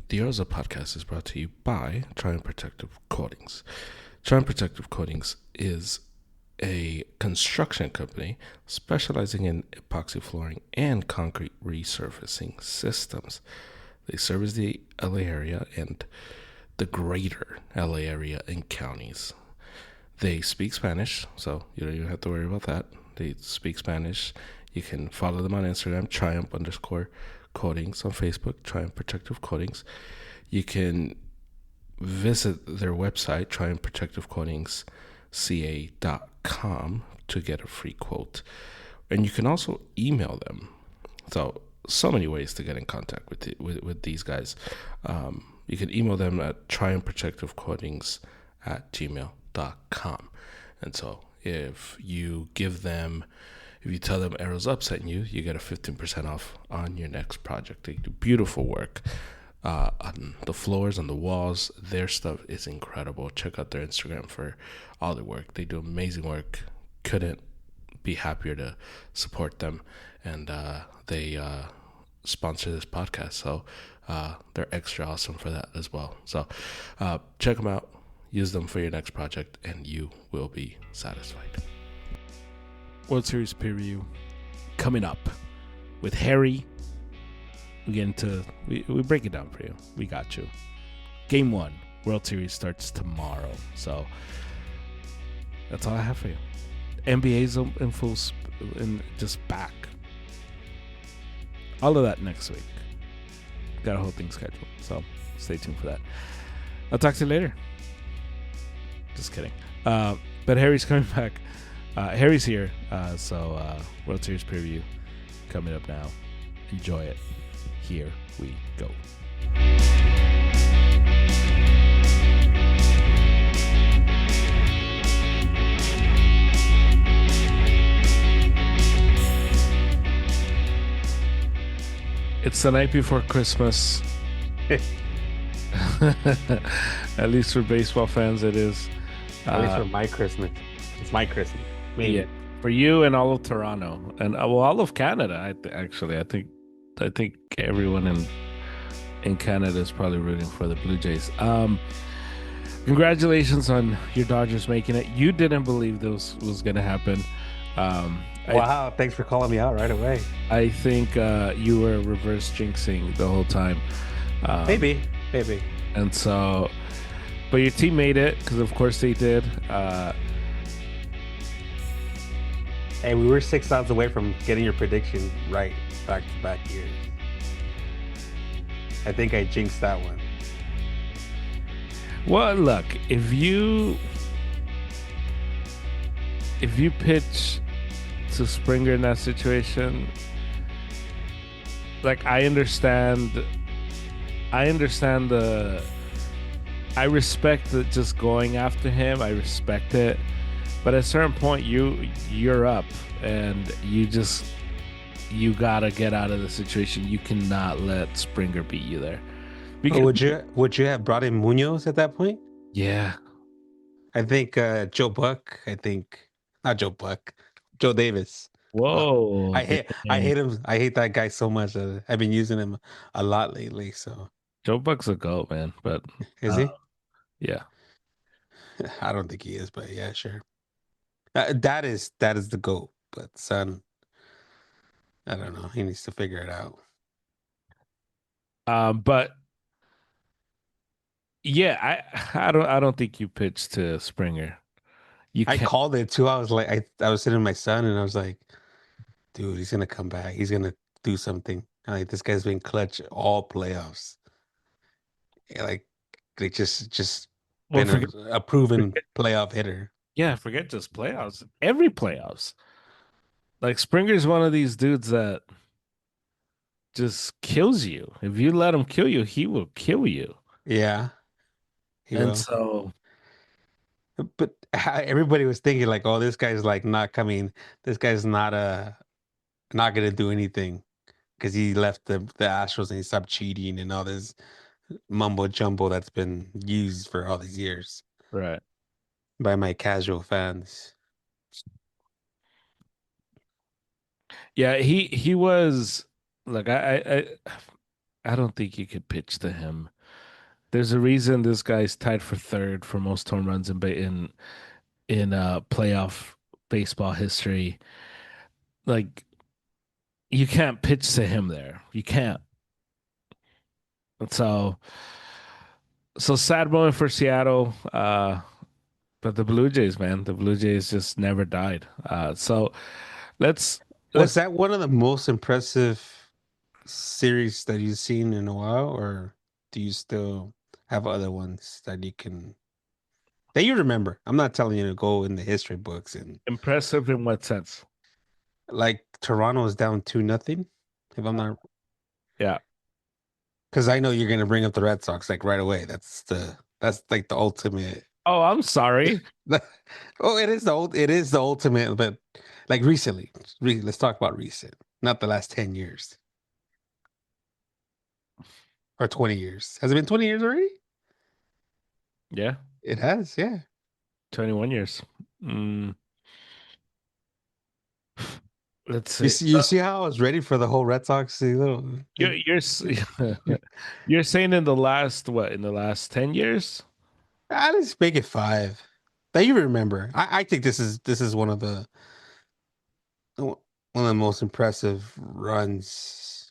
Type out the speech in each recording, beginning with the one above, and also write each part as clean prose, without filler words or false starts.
The Oza podcast is brought to you by Triumph Protective Coatings. Triumph Protective Coatings is a construction company specializing in epoxy flooring and concrete resurfacing systems. They service the LA area and the greater LA area and counties. They speak Spanish, so you don't even have to worry about that. They speak Spanish. You can follow them on Instagram, Triumph_coatings, on Facebook, Triumph Protective Coatings. You can visit their website, triumphprotectivecoatingsca.com, to get a free quote. And you can also email them. So many ways to get in contact with these guys. You can email them at triumphprotectivecoatings@gmail.com. And so if you tell them Arrows Up sent you, you get a 15% off on your next project. They do beautiful work on the floors, on the walls. Their stuff is incredible. Check out their Instagram for all their work. They do amazing work. Couldn't be happier to support them. And they sponsor this podcast. So they're extra awesome for that as well. So check them out. Use them for your next project, and you will be satisfied. World Series preview coming up with Harry. We break it down for you. We got you. Game 1, World Series starts tomorrow. So that's all I have for you. NBA's in full and just back. All of that next week. Got a whole thing scheduled, so stay tuned for that. I'll talk to you later. Just kidding. But Harry's coming back. Harry's here. So World Series preview coming up now. Enjoy it. Here we go. It's the night before Christmas. At least for baseball fans, it is. At least for my Christmas. It's my Christmas. Yeah, for you and all of Toronto and all of Canada. I think everyone in Canada is probably rooting for the Blue Jays. Congratulations on your Dodgers making it. You didn't believe this was going to happen. Wow, thanks for calling me out right away. I think you were reverse jinxing the whole time. Maybe. And so, but your team made it, because of course they did. Hey, we were 6 outs away from getting your prediction right back-to-back years. I think I jinxed that one. Well, look, if you pitch to Springer in that situation, like, I respect the just going after him. I respect it. But at a certain point, you're up, and you gotta get out of the situation. You cannot let Springer beat you there. Because, would you have brought in Munoz at that point? Yeah. I think not Joe Davis. Whoa. I hate him. I hate that guy so much. I've been using him a lot lately. So Joe Buck's a goat, man. But is he? Yeah. I don't think he is, but yeah, sure. That is the GOAT, but son, I don't know. He needs to figure it out. But yeah, I don't think you pitched to Springer. I called it too. I was like, I was sitting with my son, and I was like, dude, he's gonna come back. He's gonna do something. Like, this guy's been clutch all playoffs. Yeah, like just been a proven playoff hitter. Yeah, forget just playoffs. Every playoffs. Like, Springer's one of these dudes that just kills you. If you let him kill you, he will kill you. Yeah. So, but everybody was thinking like, oh, this guy's like not coming. This guy's not gonna do anything because he left the Astros and he stopped cheating and all this mumbo jumbo that's been used for all these years. Right. By my casual fans. Yeah, he was like, I I don't think you could pitch to him. There's a reason this guy's tied for third for most home runs in playoff baseball history. Like you can't pitch to him there. You can't. And so sad moment for Seattle. But the Blue Jays, man, the Blue Jays just never died. So let's Was let's that one of the most impressive series that you've seen in a while, or do you still have other ones that you remember? I'm not telling you to go in the history books and impressive in what sense? like Toronto is down 2-0, if I'm not, Yeah. because I know you're gonna bring up the Red Sox like right away. That's like the ultimate. Oh, I'm sorry. Oh, it is the ultimate, but like recently, let's talk about recent, not the last 10 years or 20 years. Has it been 20 years already? Yeah, It has, yeah. 21 years. Mm, let's You see. see, you see how I was ready for the whole Red Sox little. You're you're saying in the last what? In the last 10 years? Let's make it 5. That you remember. I think this is one of the most impressive runs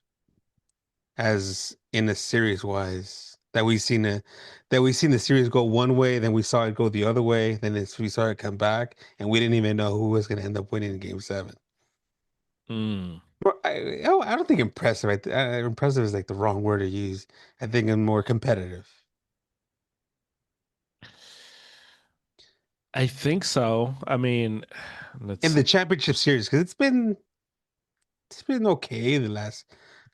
as in a series wise that we've seen the series go one way, then we saw it go the other way, we saw it come back, and we didn't even know who was going to end up winning in Game 7. Mm. But I don't think impressive. Impressive is like the wrong word to use. I think I'm more competitive I think so. I mean, in let's the championship series because it's been okay the last,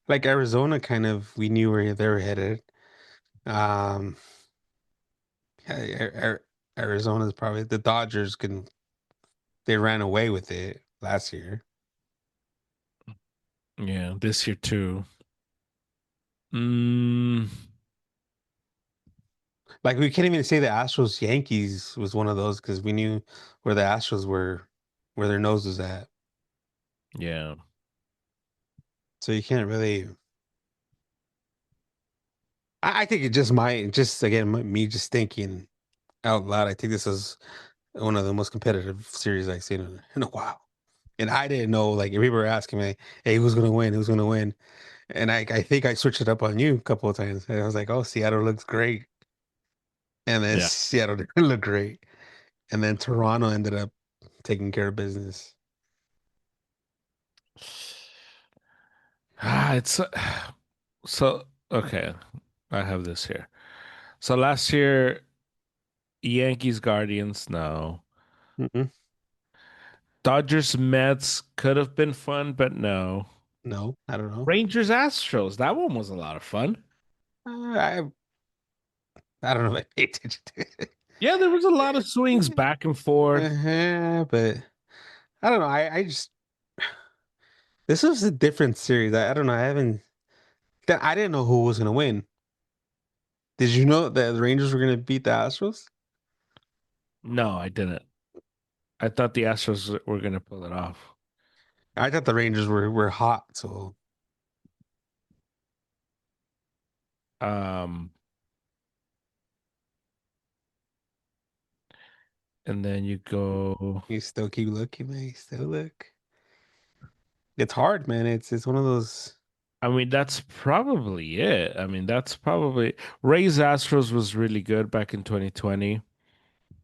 like Arizona kind of, we knew where they were headed. Um, Arizona's probably the Dodgers can they ran away with it last year. yeah, this year too. Mm, Like we can't even say the Astros Yankees was one of those because we knew where the Astros were, where their nose was at. yeah. So you can't really. I think it just might just again me just thinking out loud. I think this is one of the most competitive series I've seen in a while. And I didn't know, like, if people were asking me, "Hey, who's gonna win? Who's gonna win?" And I think I switched it up on you a couple of times. And I was like, "Oh, Seattle looks great," and then Yeah. Seattle didn't look great, and then Toronto ended up taking care of business. It's so okay. I have this here. So last year, Yankees Guardians, no. Mm-mm. Dodgers Mets could have been fun, but no. No, I don't know. Rangers Astros, that one was a lot of fun. I don't know if I pay attention to it. Yeah, there was a lot of swings back and forth. But I don't know. I just this was a different series. I don't know. I didn't know who was gonna win. Did you know that the Rangers were gonna beat the Astros? No, I didn't. I thought the Astros were gonna pull it off. I thought the Rangers were hot. So Um, and then you go. you still keep looking, man. You still look. It's hard, man. It's one of those. I mean, that's probably it. I mean, that's probably Rays Astros was really good back in 2020.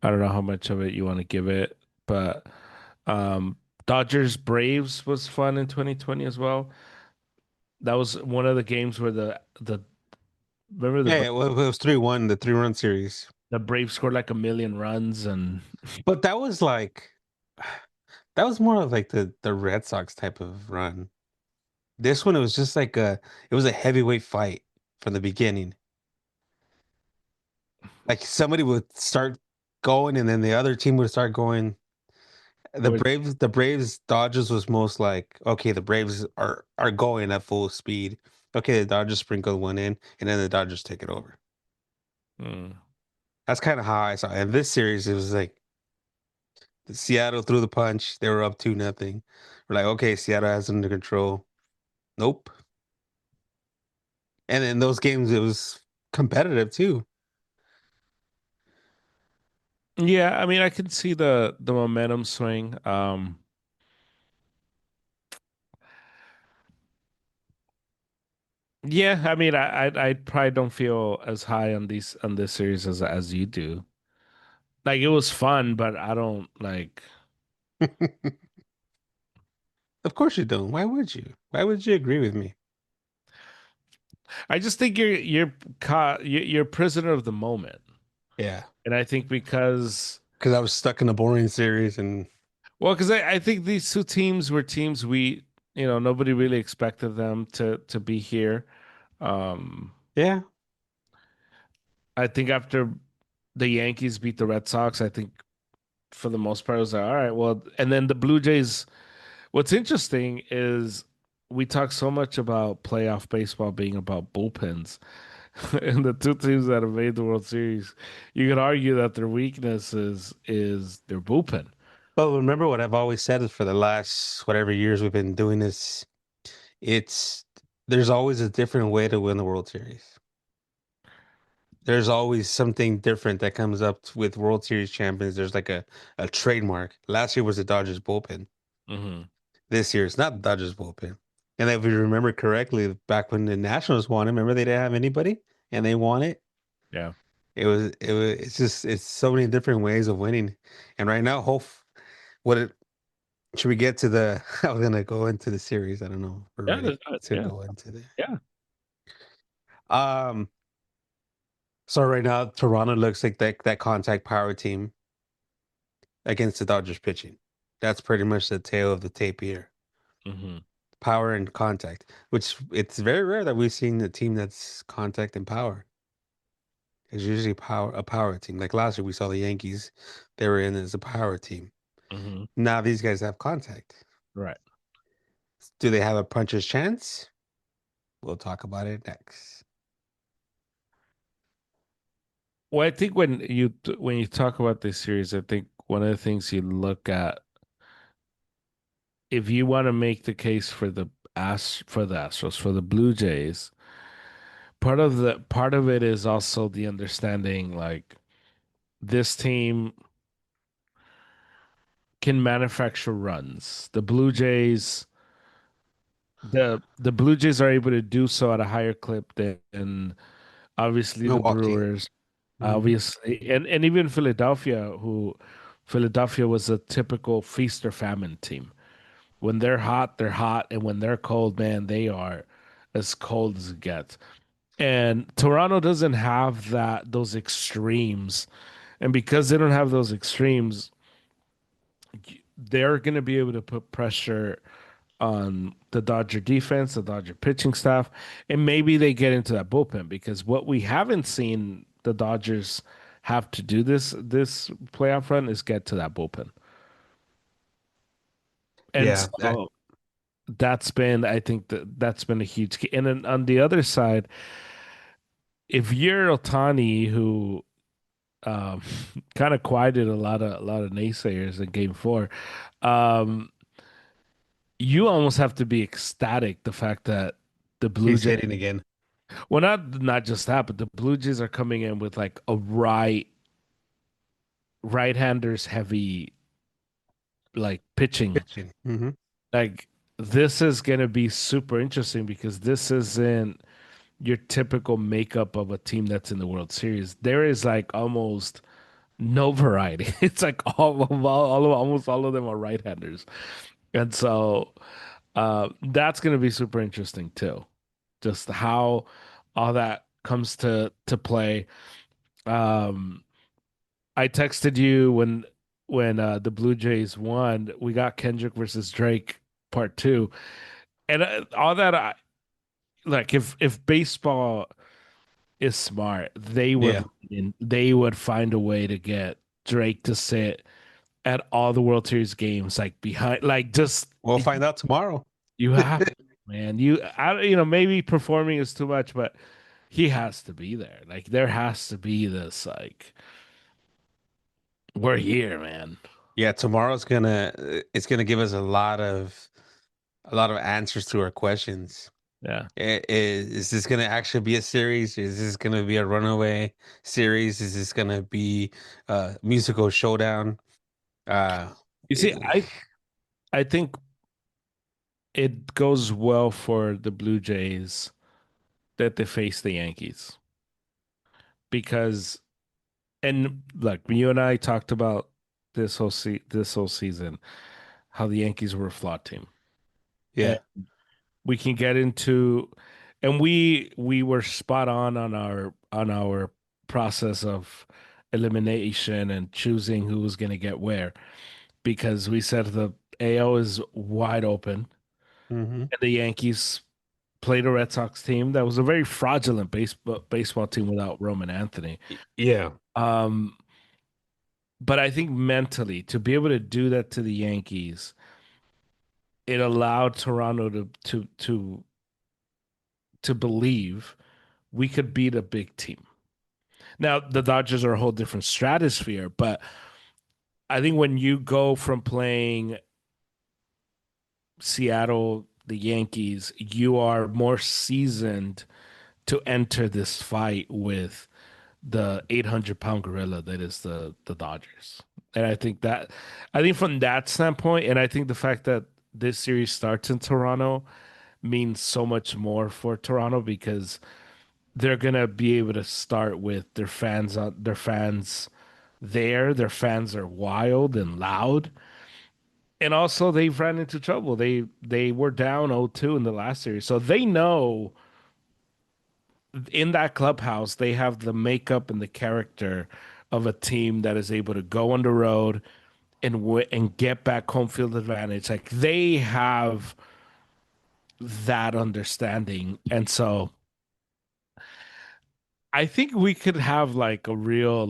I don't know how much of it you want to give it, but um, Dodgers Braves was fun in 2020 as well. That was one of the games where the remember Yeah, well, it was 3-1, the 3-run series. The Braves scored like a million runs and But that was like that was more of like the Red Sox type of run. This one, it was a heavyweight fight from the beginning. Like somebody would start going, and then the other team would start going. there was The Braves Dodgers was most like, okay, the Braves are going at full speed. Okay, the Dodgers sprinkle one in, and then the Dodgers take it over. hmm. That's kind of how I saw it. In this series, it was like Seattle threw the punch. They were up 2-0. We're like, okay, Seattle has it under control. Nope. And in those games, it was competitive too. Yeah, I mean, I can see the momentum swing. Yeah, I mean, I probably don't feel as high on these on this series as you do. Like it was fun, but I don't like. Of course you don't. Why would you? Why would you agree with me? I just think you're prisoner of the moment, Yeah, and I think because because I was stuck in a boring series, and well, because I think these two teams were teams nobody really expected them to be here. Um, yeah, I think after the Yankees beat the Red Sox, I think for the most part it was like, all right, well, and then the Blue Jays. What's interesting is we talk so much about playoff baseball being about bullpens, and the two teams that have made the World Series, you could argue that their weakness is their bullpen. but remember what I've always said is for the last whatever years we've been doing this, it's there's always a different way to win the World Series. There's always something different that comes up with World Series champions. There's like a trademark. Last year was the Dodgers bullpen. Hmm. This year it's not the Dodgers bullpen. And if you remember correctly, back when the Nationals won it, remember they didn't have anybody and they won it. Yeah. It's just it's so many different ways of winning. And right now, hope what it should we get to the I was gonna go into the series. I don't know if we're Yeah. ready to Yeah. go into the Yeah. um so right now Toronto looks like that contact power team against the Dodgers pitching. That's pretty much the tail of the tape here. Hmm. Power and contact, which it's very rare that we've seen a team that's contact and power. It's usually a power team. Like last year we saw the Yankees, they were in as a power team. Hmm. Now these guys have contact. Right. Do they have a puncher's chance? We'll talk about it next. Well, I think when you talk about this series, I think one of the things you look at if you want to make the case for the Astros for the Blue Jays, part of it is also the understanding like this team can manufacture runs. The Blue Jays are able to do so at a higher clip than obviously the Milwaukee. Brewers, Mhm. obviously, and even Philadelphia, who Philadelphia was a typical feast or famine team. When they're hot, and when they're cold, man, they are as cold as it gets. And Toronto doesn't have those extremes. And because they don't have those extremes, they're going to be able to put pressure on the Dodger defense, the Dodger pitching staff, and maybe they get into that bullpen because what we haven't seen the Dodgers have to do this playoff run is get to that bullpen. And Yeah, so that's been I think that's been a huge key. And then on the other side, if you're Otani who um, kind of quieted a lot of naysayers in Game 4. Um, you almost have to be ecstatic the fact that the Blue he's Jays, hitting again. well, not just that, but the Blue Jays are coming in with like a right-handers heavy like pitching. Pitching. Hmm. Like this is gonna be super interesting because this isn't your typical makeup of a team that's in the World Series. There is like almost no variety. It's like almost all of them are right-handers. And so that's going to be super interesting too. Just how all that comes to play. Um, I texted you when the Blue Jays won. We got Kendrick versus Drake part two, and all that. Like if baseball is smart, Yeah, they would find a way to get Drake to sit at all the World Series games, like behind, like just we'll find out tomorrow. you have to, man. Maybe performing is too much, but he has to be there. Like there has to be this, like we're here, man. Yeah, tomorrow's gonna it's gonna give us a lot of answers to our questions. Yeah. Is this gonna actually be a series? Is this gonna be a runaway series? Is this gonna be a musical showdown? Uh, You see, it- I think it goes well for the Blue Jays that they face the Yankees because, and look, you and I talked about this whole season how the Yankees were a flawed team, and yeah, we can get into, and we were spot on our process of elimination and choosing who was going to get where because we said the AL is wide open hmm, and the Yankees played a Red Sox team that was a very fraudulent baseball team without Roman Anthony. yeah. Um, but I think mentally to be able to do that to the Yankees, it allowed Toronto to believe we could beat a big team. Now the Dodgers are a whole different stratosphere, but I think when you go from playing Seattle, the Yankees, you are more seasoned to enter this fight with the 800-pound gorilla that is the Dodgers. And I think from that standpoint, and I think the fact that this series starts in Toronto means so much more for Toronto because they're gonna be able to start with their fans there. Their fans are wild and loud. And also they've ran into trouble. They were down 0-2 in the last series. So they know in that clubhouse, they have the makeup and the character of a team that is able to go on the road and get back home field advantage. Like they have that understanding, and so I think we could have like a real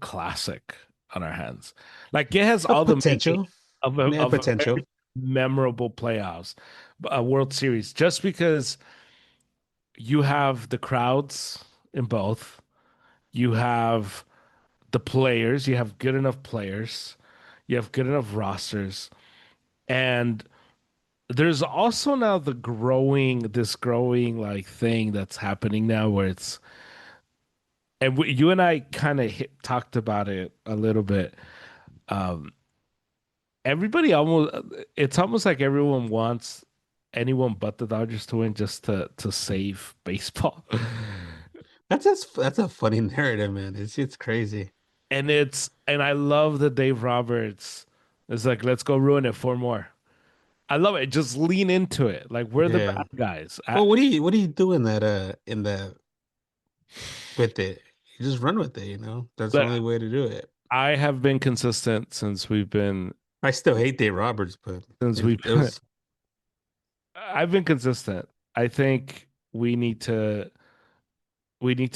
classic on our hands. Like it has A all the makings potential, yeah, of a potential. very memorable playoffs, a World Series, just because you have the crowds in both. You have the players, you have good enough players, you have good enough rosters, and there's also now this growing like thing that's happening now where it's and you and I kind of talked about it a little bit. Um, everybody almost it's almost like everyone wants anyone but the Dodgers to win just to save baseball. That's a funny narrative, man. It's crazy. And I love that Dave Roberts is like, let's go ruin it for more. I love it. Just lean into it. Like we're the Yeah. bad guys. Well, what do you do in that in the with it? You just run with it, you know? That's the But only way to do it. I have been consistent I still hate Dave Roberts, but since we've it was I've been consistent. I think we need to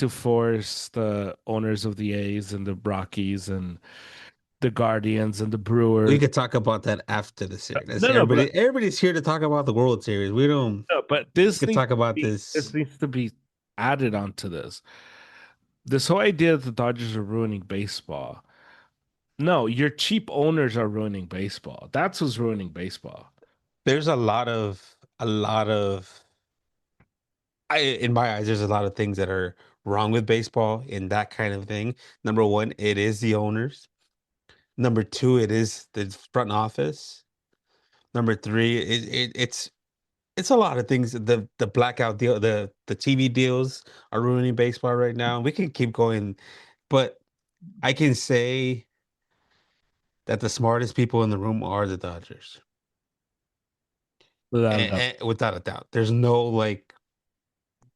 force the owners of the A's and the Rockies and the Guardians and the we Brewers. could talk about that after the series. That's No, no, but everybody's here to talk about the World Series. We don't no, but we could talk about this this. needs to be added onto this. This whole idea that the Dodgers are ruining baseball. No, your cheap owners are ruining baseball. That's what's ruining baseball. There's a lot of I in my eyes, there's a lot of things that are wrong with baseball in that kind of thing. Number one, it is the owners. Number two, it is the front office. Number three, it's a lot of things. The blackout deal, the TV deals are ruining baseball right now. We can keep going, but I can say that the smartest people in the room are the Dodgers, Without a doubt. without a doubt. There's no like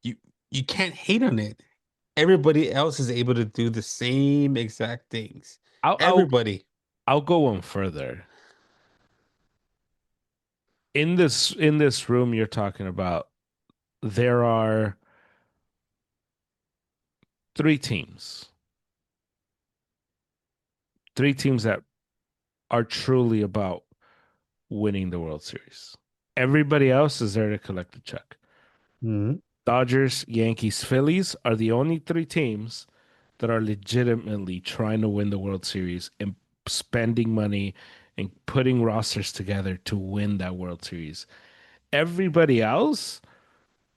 you you can't hate on it. Everybody else is able to do the same exact things. I'll I'll Everybody. I'll go one further. In this room you're talking about, there are three teams. Three teams that are truly about winning the World Series. Everybody else is there to collect the check. Mhm. Dodgers, Yankees, Phillies are the only three teams that are legitimately trying to win the World Series and spending money and putting rosters together to win that World Series. Everybody else,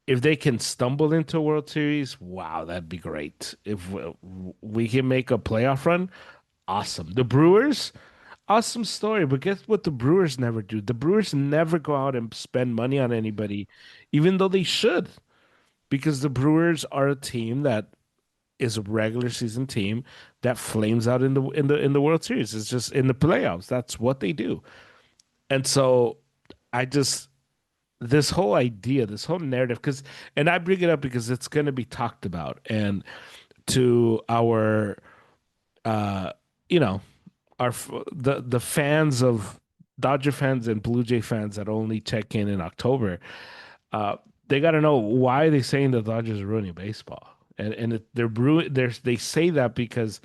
if they can stumble into a World Series, wow, that'd be great. If we can make a playoff run, awesome. The Brewers, awesome story. But guess what? The Brewers never do. The Brewers never go out and spend money on anybody, even though they should, because the Brewers are a team that is a regular season team that flames out in the World Series. It's just in the playoffs. That's what they do. And so I just this whole idea, this whole narrative, because and I bring it up because it's going to be talked about, and to our uh you know our the fans of Dodger fans and Blue Jay fans that only check in October, uh they got to know why are they saying the Dodgers are ruining baseball, and they say that because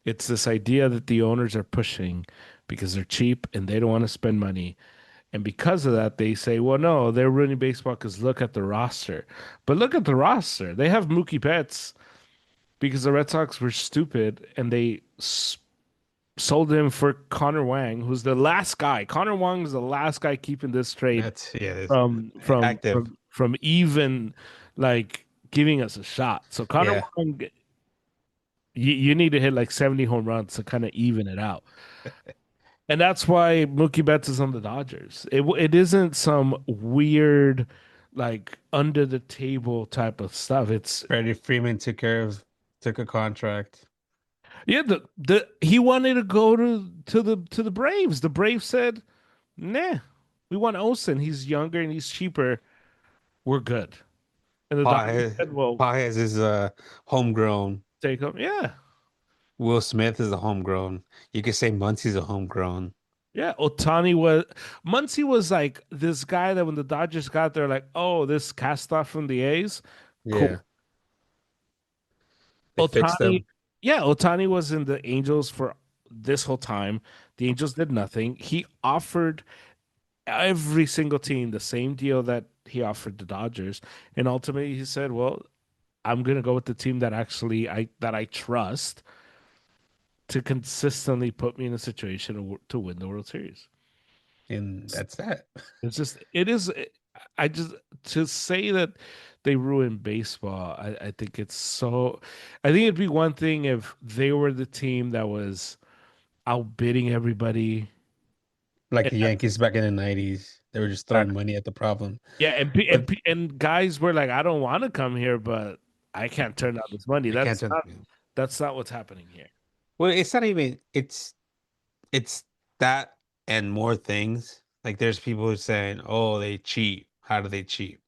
it's this idea that the owners are pushing because they're cheap and they don't want to spend money. And because of that, they say, well, no, they're ruining baseball because look at the roster. But look at the roster. They have Mookie Betts because the Red Sox were stupid and they sold him for Connor Wang, who's the last guy. Connor Wang is the last guy keeping this trade That's yeah, it's active. from even like giving us a shot. So Connor Yeah, Wang, you need to hit like 70 home runs to kind of even it out. And that's why Mookie Betts is on the Dodgers. It isn't some weird, like under the table type of stuff. It's Freddie Freeman took a contract. yeah. The he wanted to go to the Braves. The Braves said, "Nah, we want Olsen. He's younger and he's cheaper. We're good." And the Dodgers Paez, said, "Well, Paez is homegrown. take him." Yeah, Will Smith is a homegrown. You could say Muncie's a homegrown. yeah. Otani was Muncy was like this guy that when the Dodgers got there, like, oh, this cast off from the A's, cool. Yeah, they fixed Otani, them. yeah, Otani was in the Angels for this whole time. The Angels did nothing. He offered every single team the same deal that he offered the Dodgers, and ultimately he said, "Well, I'm gonna go with the team that I trust to consistently put me in a situation to win the World Series." And that's that. It's just it is. I just to say that they ruined baseball. I think it's so. I think it'd be one thing if they were the team that was outbidding everybody. Like And, the Yankees back in the 90s. They were just throwing money at the problem. yeah, But and guys were like, I don't want to come here, but I can't turn down this money. I can't tell. That's not what's happening here. Well, it's not even it's that and more things. Like there's people who are saying, "Oh, they cheat. How do they cheat?"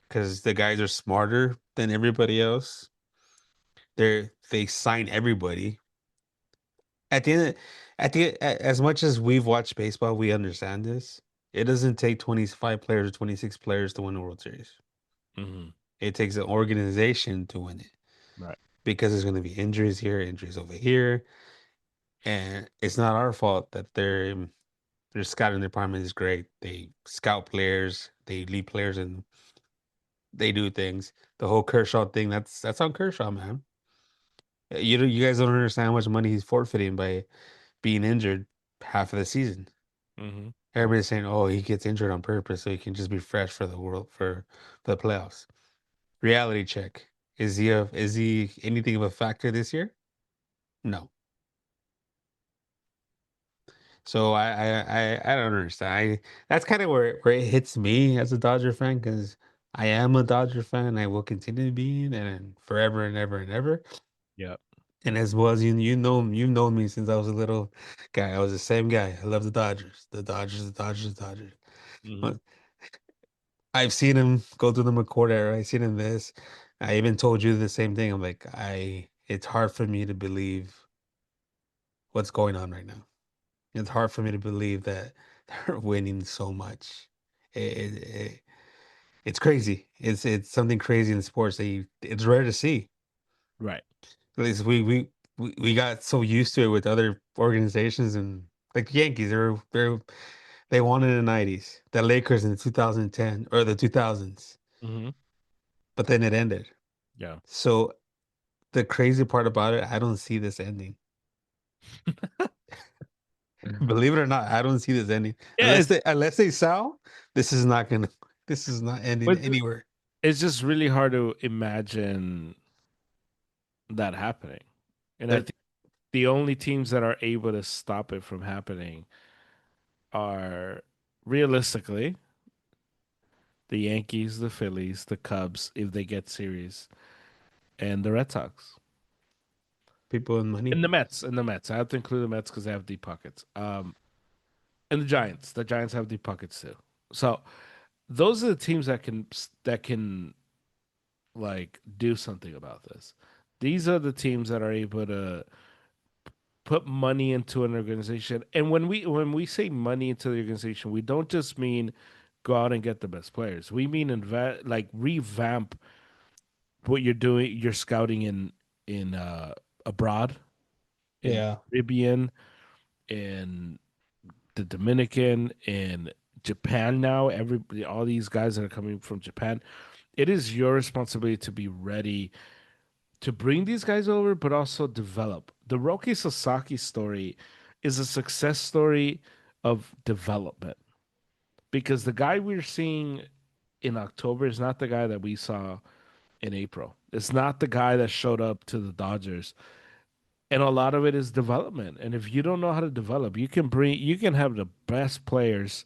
Because the guys are smarter than everybody else. They sign everybody. At the end, as much as we've watched baseball, we understand this. It doesn't take 25 players or 26 players to win the World Series. Hmm. It takes an organization to win it Right. because there's going to be injuries here, injuries over here, and it's not our fault that their scouting department is great. They scout players, they lead players, and they do things. The whole Kershaw thing, that's on Kershaw, man. You guys don't understand how much money he's forfeiting by being injured half of the season. Hmm. Everybody's saying, "Oh, he gets injured on purpose so he can just be fresh for the world for the playoffs." Reality check: is he anything of a factor this year? No. So I don't understand. That's kind of where it hits me as a Dodger fan because I am a Dodger fan. I will continue to be, and forever and ever and ever. Yeah. And as well as you've known me since I was a little guy. I was the same guy. I love the Dodgers, the Dodgers, the Dodgers, the Dodgers. Hmm. But I've seen him go through the McCourt era. I've seen him this. I even told you the same thing. I'm like, it's hard for me to believe what's going on right now. It's hard for me to believe that they're winning so much. It, it's crazy. It's something crazy in sports that it's rare to see. Right. At least we got so used to it with other organizations and like the Yankees. They won in the 90s. The Lakers in the 2010 or the 2000s, Hmm. but then it ended. Yeah. So the crazy part about it, I don't see this ending. Believe it or not, I don't see this ending Yeah. unless they sell. This is not ending But anywhere. it's just really hard to imagine that happening. And I That think the only teams that are able to stop it from happening are realistically the Yankees, the Phillies, the Cubs, if they get series, and the Red Sox. people in money. And the Mets. I have to include the Mets because they have deep pockets. And the Giants. The Giants have deep pockets too. So those are the teams that can like do something about this. These are the teams that are able to put money into an organization. And when we say money into the organization, we don't just mean go out and get the best players. We mean invest, like revamp what you're doing, you're scouting in abroad, in Yeah. Caribbean, in the Dominican, in Japan now. Everybody, all these guys that are coming from Japan, it is your responsibility to be ready to bring these guys over, but also develop. The Roki Sasaki story is a success story of development because the guy we're seeing in October is not the guy that we saw in April. It's not the guy that showed up to the Dodgers. And a lot of it is development. And if you don't know how to develop, you can have the best players,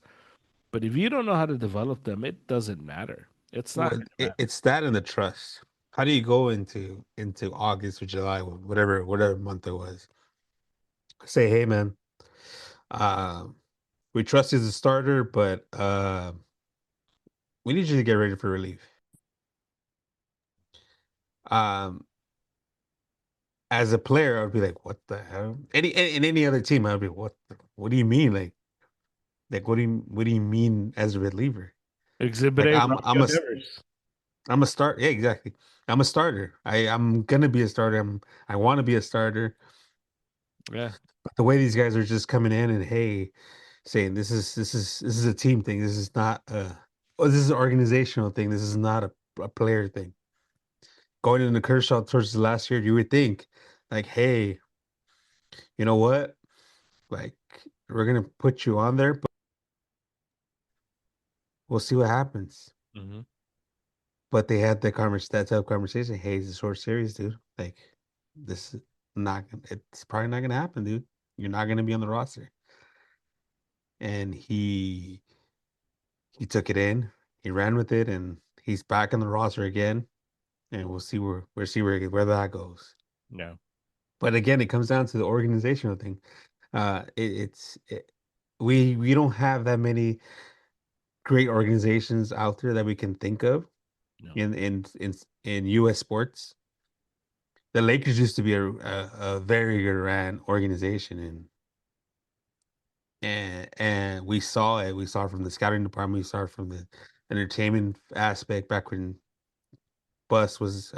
but if you don't know how to develop them, it doesn't matter. It's not What gonna matter. it's that and the trust. How do you go into August or July, whatever month it was? Say, hey man, uh, we trust you as a starter, but we need you to get ready for relief. Um, as a player, I would be like, what the hell? In any other team, I'd be, what do you mean? Like what do you mean as a reliever? Exhibit Like A, Rafael Devers. I'm a start. Yeah, exactly. I'm a starter. I'm gonna be a starter. I want to be a starter. Yeah. But the way these guys are just coming in and hey, saying this is a team thing. This is not this is an organizational thing. This is not a player thing. Going into Kershaw towards the last year, you would think like, hey, you know what? Like we're gonna put you on there, but we'll see what happens. Hmm. But they had that type of conversation. Hey, it's a short series, dude. Like this is not gonna it's probably not gonna happen, dude. You're not gonna be on the roster. And he took it in, he ran with it, and he's back on the roster again. And we'll see where that goes. Yeah. But again, it comes down to the organizational thing. We don't have that many great organizations out there that we can think of No. in U.S. sports. The Lakers used to be a very good ran organization, and we saw it. We saw it from the scouting department. We saw it from the entertainment aspect back when Bus was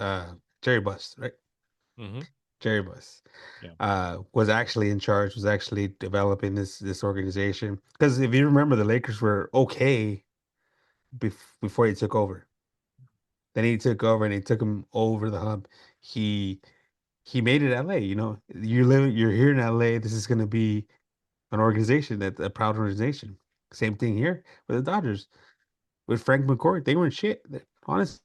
Jerry Bus, right? Hmm. Jerry Bus Yeah. was actually in charge, was actually developing this organization. Because if you remember, the Lakers were okay before he took over. Then he took over and he took him over the hump. He he made it LA. You know, you're here in LA. This is going to be an organization that's a proud organization. Same thing here with the Dodgers with Frank McCourt. They weren't shit. Honestly,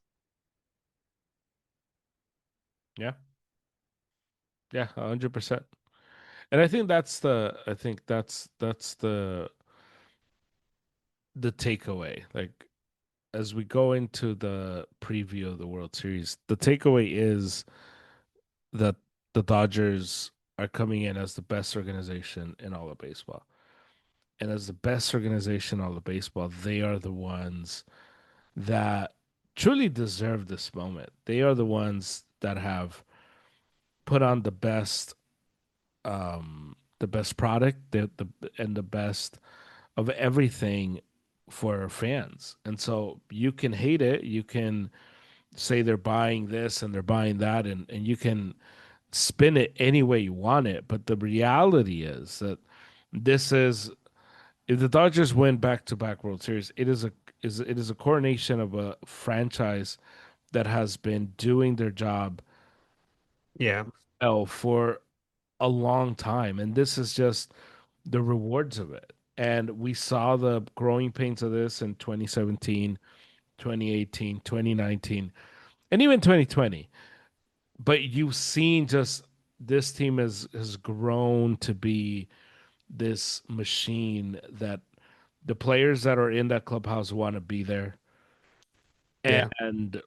Yeah. Yeah. 100%. And I think that's the takeaway. Like as we go into the preview of the World Series, the takeaway is that the Dodgers are coming in as the best organization in all of baseball. And as the best organization in all of baseball, they are the ones that truly deserve this moment. They are the ones that have put on the best product, and the best of everything for fans. And so you can hate it, you can say they're buying this and they're buying that, and you can spin it any way you want it. But the reality is that this is if the Dodgers win back to back World Series, it is a coronation of a franchise that has been doing their job yeah, for a long time, and this is just the rewards of it. And we saw the growing pains of this in 2017, 2018, 2019, and even 2020. But you've seen just this team has grown to be this machine that the players that are in that clubhouse want to be there. Yeah. And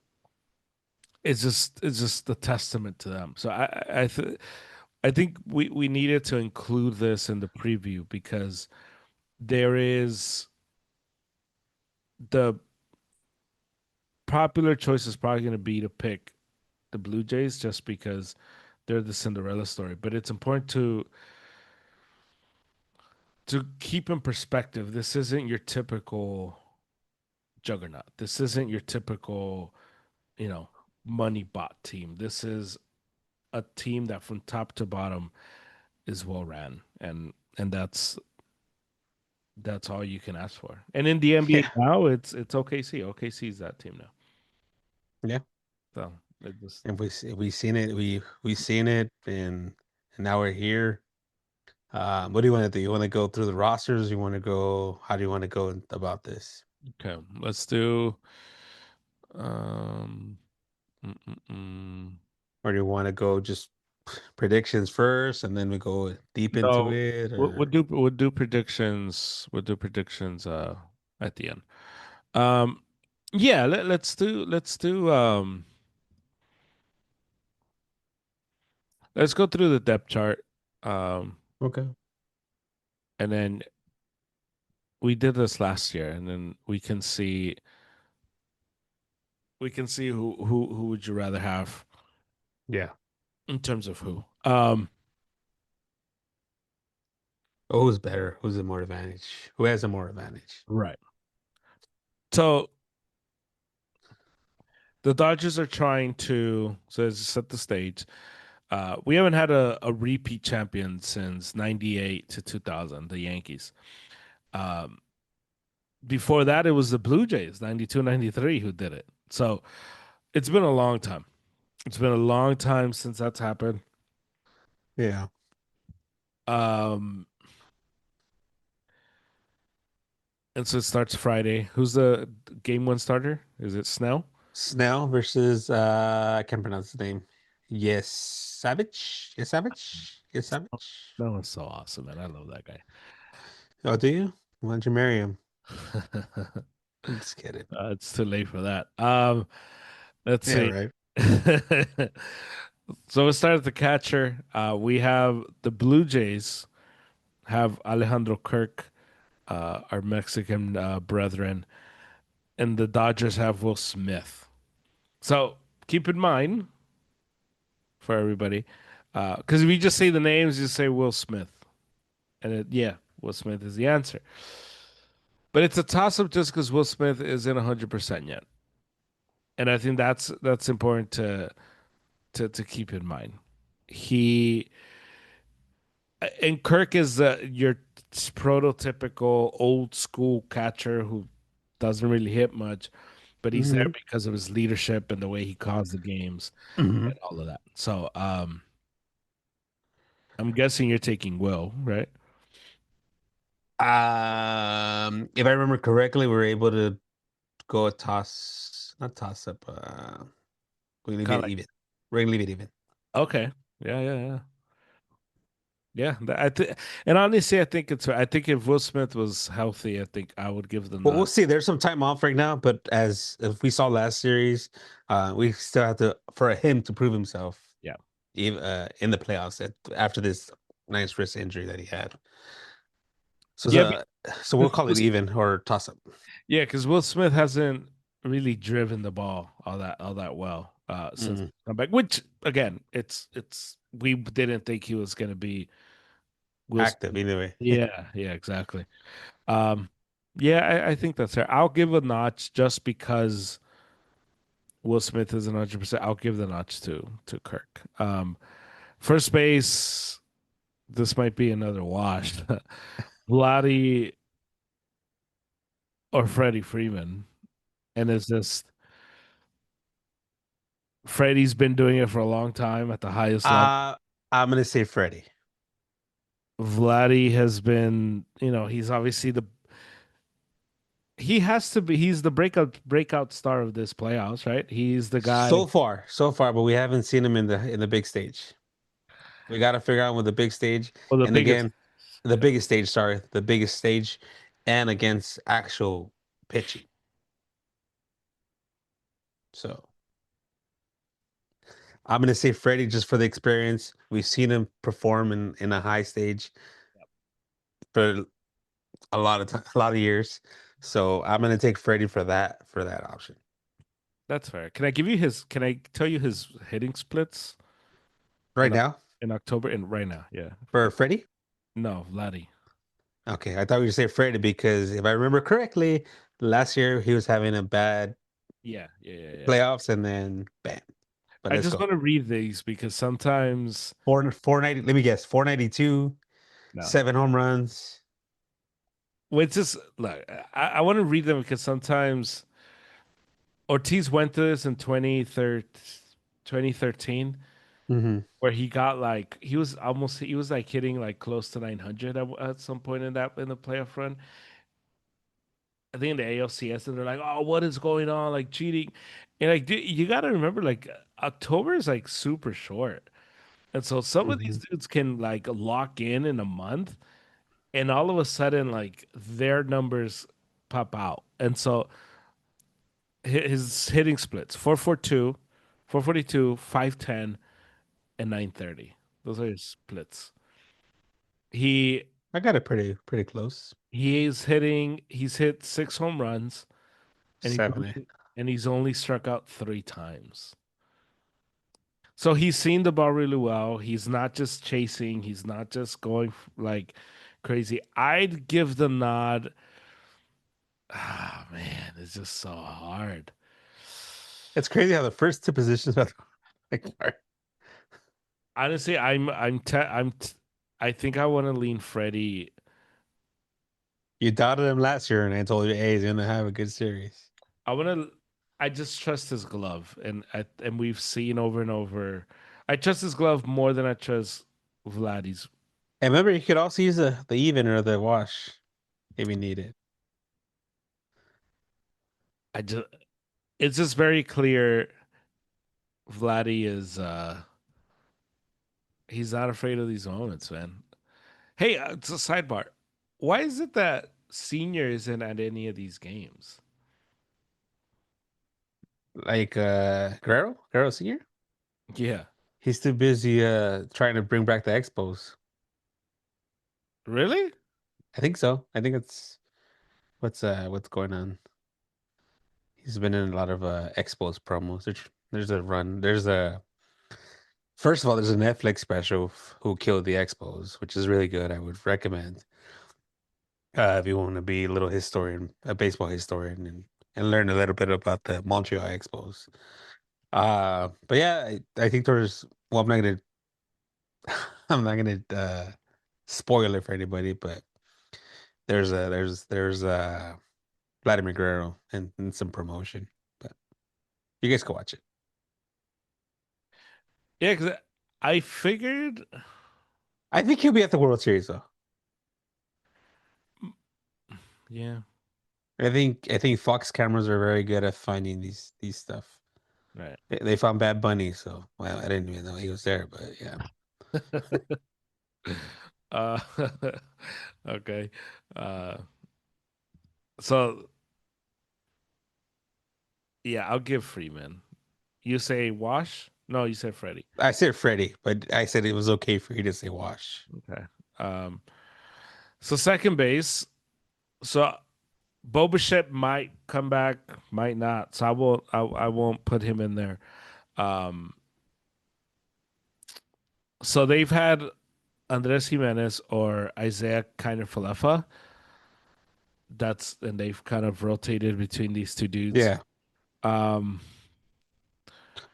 it's just a testament to them. So I think we needed to include this in the preview because there is the popular choice is probably going to be to pick the Blue Jays just because they're the Cinderella story. But it's important to keep in perspective. This isn't your typical juggernaut. This isn't your typical, money bot team. This is a team that from top to bottom is well ran, and that's all you can ask for. And in the NBA Yeah. now, it's OKC. OKC is that team now. Yeah. So it just And we seen it. We seen it, and now we're here. What do you want to do? You want to go through the rosters? You want to go? How do you want to go about this? okay. Let's do um. mm, mm, mm. Or do you want to go just predictions first, and then we go deep into No, it? we'll, we'll Or do we'll do predictions. We'll do predictions at the end. Um, yeah, let's go through the depth chart. Um, okay, and then we did this last year, and then we can see who would you rather have yeah. in terms of who. Oh, who's better? Who's the more advantage? Who has the more advantage? Right. So the Dodgers are trying to set the stage. We haven't had a repeat champion since '98 to 2000, the Yankees. Um, Before that, it was the Blue Jays, '92, '93, who did it. So it's been a long time. It's been a long time since that's happened. Yeah. Um, and so it starts Friday. Who's the game one starter? Is it Snell? Snell versus I can't pronounce his name. Yes, Savage. Yes, Savage. Yes, Savage. That one's so awesome, man. I love that guy. Oh, do you? Why don't you marry him? I'm just kidding. It's too late for that. Let's Yeah, see. right. So we start at the catcher. We have the Blue Jays have Alejandro Kirk, our Mexican brethren, and the Dodgers have Will Smith. So keep in mind for everybody, because if you just say the names, you say Will Smith, and yeah, Will Smith is the answer. But it's a toss up just because Will Smith isn't 100% yet, and I think that's important to keep in mind. He and Kirk is your prototypical old school catcher who doesn't really hit much, but he's there Hmm. because of his leadership and the way he calls the games Hmm. and all of that. So I'm guessing you're taking Will, right? If I remember correctly, we were able to go a not toss up. We leave Kind it of like even. We're gonna leave it even. okay, yeah, yeah, yeah. Yeah, I think, and honestly, I think if Will Smith was healthy, I think I would give the Well, we'll nod. see. There's some time off right now, but as if we saw last series, we still have to for him to prove himself, Yeah, even in the playoffs after this nice wrist injury that he had. So, yeah, so we'll call it even or toss up. yeah, because Will Smith hasn't really driven the ball all that well since Mhm. comeback. Which again, it's we didn't think he was going to be Will Active Smith. anyway. Yeah, yeah, exactly. Um, yeah, I think that's fair. I'll give a notch just because Will Smith is 100%. I'll give the notch to Kirk. First base. This might be another wash. Vladdy or Freddie Freeman, and it's just Freddie's been doing it for a long time at the highest level. Uh, I'm gonna say Freddie. Vladdy has been, he's obviously he has to be. He's the breakout star of this playoffs, right? He's the guy. So far, but we haven't seen him in the big stage. We got to figure out with the big stage, Well, the and biggest. again, the biggest stage. Sorry, the biggest stage, and against actual pitching. So I'm gonna say Freddie just for the experience. We've seen him perform in a high stage for a lot of years. So I'm gonna take Freddie for that option. That's fair. Can I give you his? Can I tell you his hitting splits Right in now in October and right now? Yeah. for Freddie. No, Vladdy. Okay, I thought you were saying Freddie because if I remember correctly, last year he was having a bad Yeah. playoffs and then bam. But I let's just go. want to read these because sometimes 490. Let me guess. 492, no. 7 home runs. Well, it's just look. I want to read them because sometimes Ortiz went through this in 2013, Hmm. where he got like he was like hitting like close to 900 at some point in the playoff run. I think in the ALCS, and they're like, "Oh, what is going on? Like cheating," and like you got to remember, like October is like super short, and so some of these Hmm. dudes can like lock in a month, and all of a sudden, like their numbers pop out, and so his hitting splits 442, 442, 510, and 930. Those are his splits. He I got it pretty close. he's hit 6 home runs, and 7. he's only struck out 3 times. So he's seen the ball really well. He's not just chasing. He's not just going like crazy. I'd give the nod. Ah, man, it's just so hard. It's crazy how the first two positions are like Honestly, I think I want to lean Freddie. you doubted him last year, and I told you, hey, he's gonna have a good series. I want to. I just trust his glove, and we've seen over and over. I trust his glove more than I trust Vladdy's. And remember, you could also use the even or the wash if you need it. I just it's just very clear. Vladdy is he's not afraid of these moments, man. Hey, it's a sidebar. Why is it that Senior isn't at any of these games? Like Guerrero Senior. Yeah, He's too busy trying to bring back the expos. really? I think so. I think it's what's going on. He's been in a lot of expos promos. There's a run. There's a First of all, there's a Netflix special Who Killed the Expos, which is really good. I would recommend if you want to be a little historian, a baseball historian, and learn a little bit about the Montreal Expos. But yeah, I think there's. Well, I'm not gonna spoil it for anybody, but there's Vladimir Guerrero and some promotion. But you guys can watch it. Yeah, because I figured. I think he'll be at the World Series though. Yeah, I think Fox cameras are very good at finding these stuff. right. They found Bad Bunny, so well, I didn't even know he was there, but yeah. uh, okay. Uh, so yeah, I'll give Freeman. You say Wash? No, you said Freddie. I said Freddie, but I said it was okay for you to say Wash. Okay. Um, so second base. So Boba might come back, might not. So I won't put him in there. Um, so they've had Andres Jimenez or Isaiah Kiner Falefa. And they've kind of rotated between these two dudes. Yeah, Um,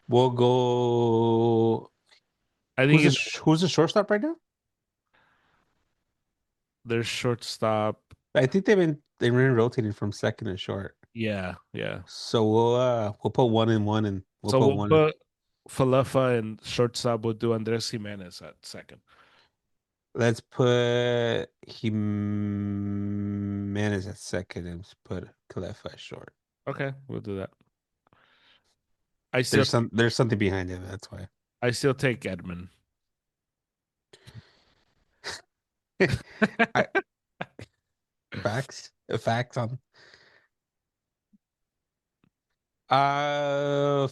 we'll go. I think in Who's the shortstop right now? their shortstop. I think they've been rotating from second to short. Yeah. So we'll put one in one, and we'll So put we'll one. put Falefa and shortstop. We'll do Andres Jimenez at second. Let's put Jimenez at second and let's put Calefa at short. Okay, we'll do that. I still There's something behind it. That's why. I still take Edmund. I facts on. Uh,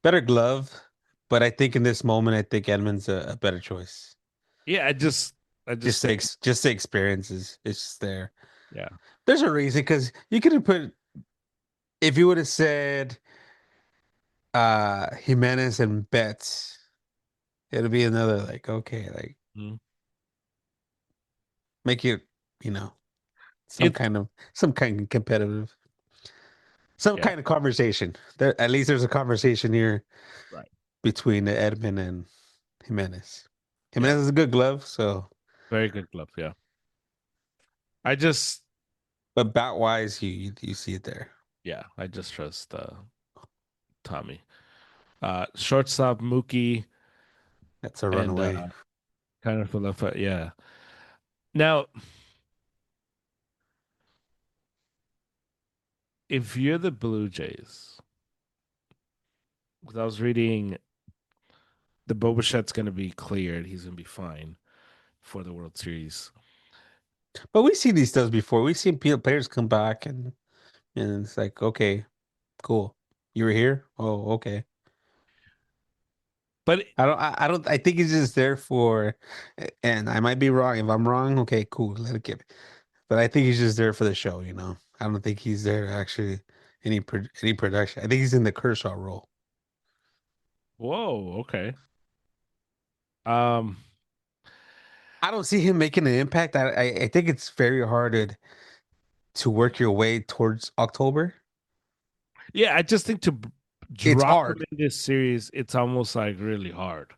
better glove, but I think in this moment, I think Edmund's a better choice. Yeah, I just think Just the experience is it's just there. yeah. There's a reason because you could have put if you would have said Jimenez and Betts, it'll be another like okay, like Mhm. make it, you know, It some kind of competitive, some yeah, kind of conversation. There at least there's a conversation here right. between Edmund and Jimenez. Yeah. Jimenez is a good glove, so Very good glove, yeah. I just but bat wise, you see it there. yeah, I just trust Tommy. Shortstop Mookie That's a and runaway. kind of left, yeah. Now, if you're the Blue Jays, because I was reading the Bobichet's going to be cleared, he's going to be fine for the World Series. But we've seen these stuff before. We've seen players come back and it's like, okay, cool. You were here? Oh, okay. But I think he's just there for, and I might be wrong. If I'm wrong, okay, cool. Let it get. But I think he's just there for the show, you know. I don't think he's there actually any production. I think he's in the Kershaw role. whoa, okay. Um, I don't see him making an impact. I think it's very hard to work your way towards October. yeah, I just think to It's drop him hard. in this series, it's almost like really hard.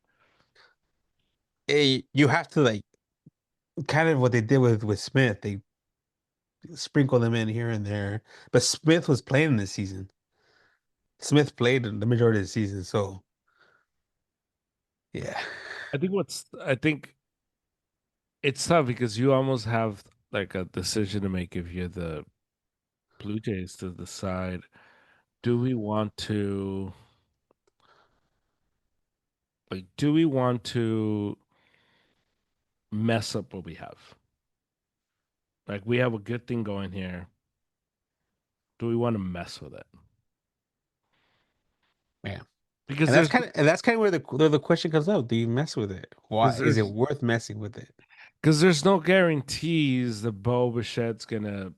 You have to like kind of what they did with Smith. They sprinkle them in here and there, but Smith was playing this season. Smith played the majority of the season, so yeah. I think it's tough because you almost have like a decision to make if you're the Blue Jays to decide, do we want to do we want to mess up what we have? Like we have a good thing going here. Do we want to mess with it? Yeah. Because And that's kind of where the question comes up. Do you mess with it? Why is it there's worth messing with it? because there's no guarantees the Bo Bichette's gonna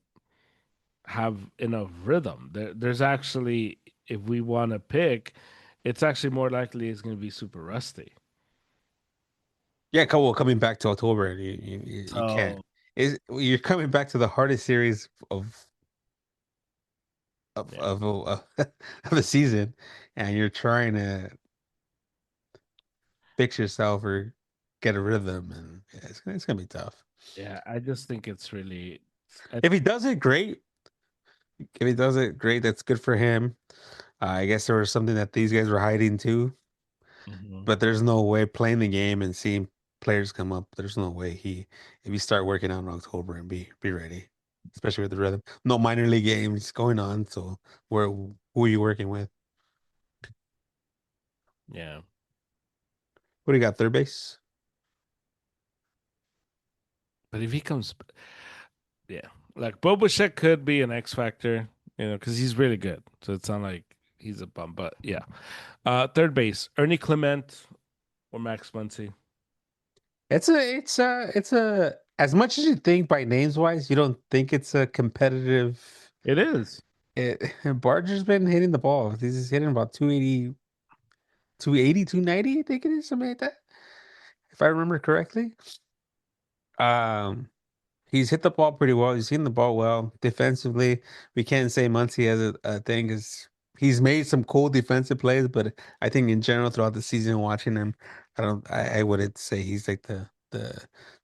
have enough rhythm. There's actually, if we want to pick, it's actually more likely it's gonna be super rusty. Yeah, well, coming back to October, you can't. So You're coming back to the hardest series yeah, of of the season, and you're trying to fix yourself or get a rhythm, and yeah, it's gonna be tough. yeah, I just think it's really, I, If he does it, great. If he does it, great. That's good for him. I guess there was something that these guys were hiding too, mhm. but there's no way playing the game and seeing players come up. There's no way if you start working out in October and be ready, especially with the rhythm. No minor league games going on, so who are you working with? Yeah. What do you got? Third base? But if he comes, yeah, like Bo Bichette could be an X factor, because he's really good. So it's not like he's a bum, but yeah. Third base, Ernie Clement or Max Muncy. It's a as much as you think by names wise, you don't think it's a competitive. It is. It Barger's been hitting the ball. He's hitting about 280, 280, 290, I think it is, something like that. If I remember correctly. Um, he's hit the ball pretty well. He's seen the ball well defensively. We can't say Muncy has a thing because he's made some cool defensive plays, but I think in general throughout the season, watching him, I wouldn't say he's like the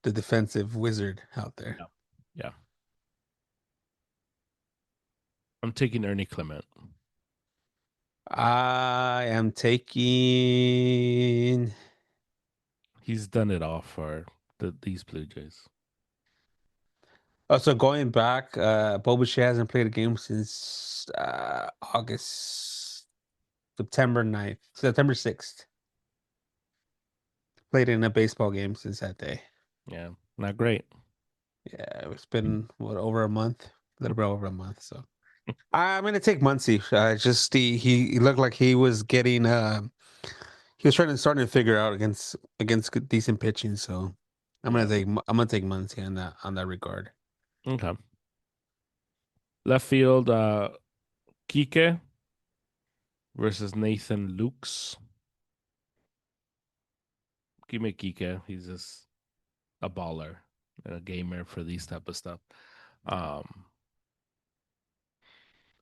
defensive wizard out there. Yeah. Yeah. I'm taking Ernie Clement. I am taking He's done it all for these Blue Jays. Oh, so going back, Bo Bichette hasn't played a game since August, September 9th, September 6th. Played in a baseball game since that day. Yeah, not great. Yeah, it's been what, over a month, a little bit over a month. So I'm gonna take Muncie. Just he looked like he was getting he was starting to figure out against decent pitching. So Yeah. I'm gonna take Muncie on that regard. Okay. Left field, Kike versus Nathan Lukes. Give me Kike. He's just a baller and a gamer for these type of stuff. Um,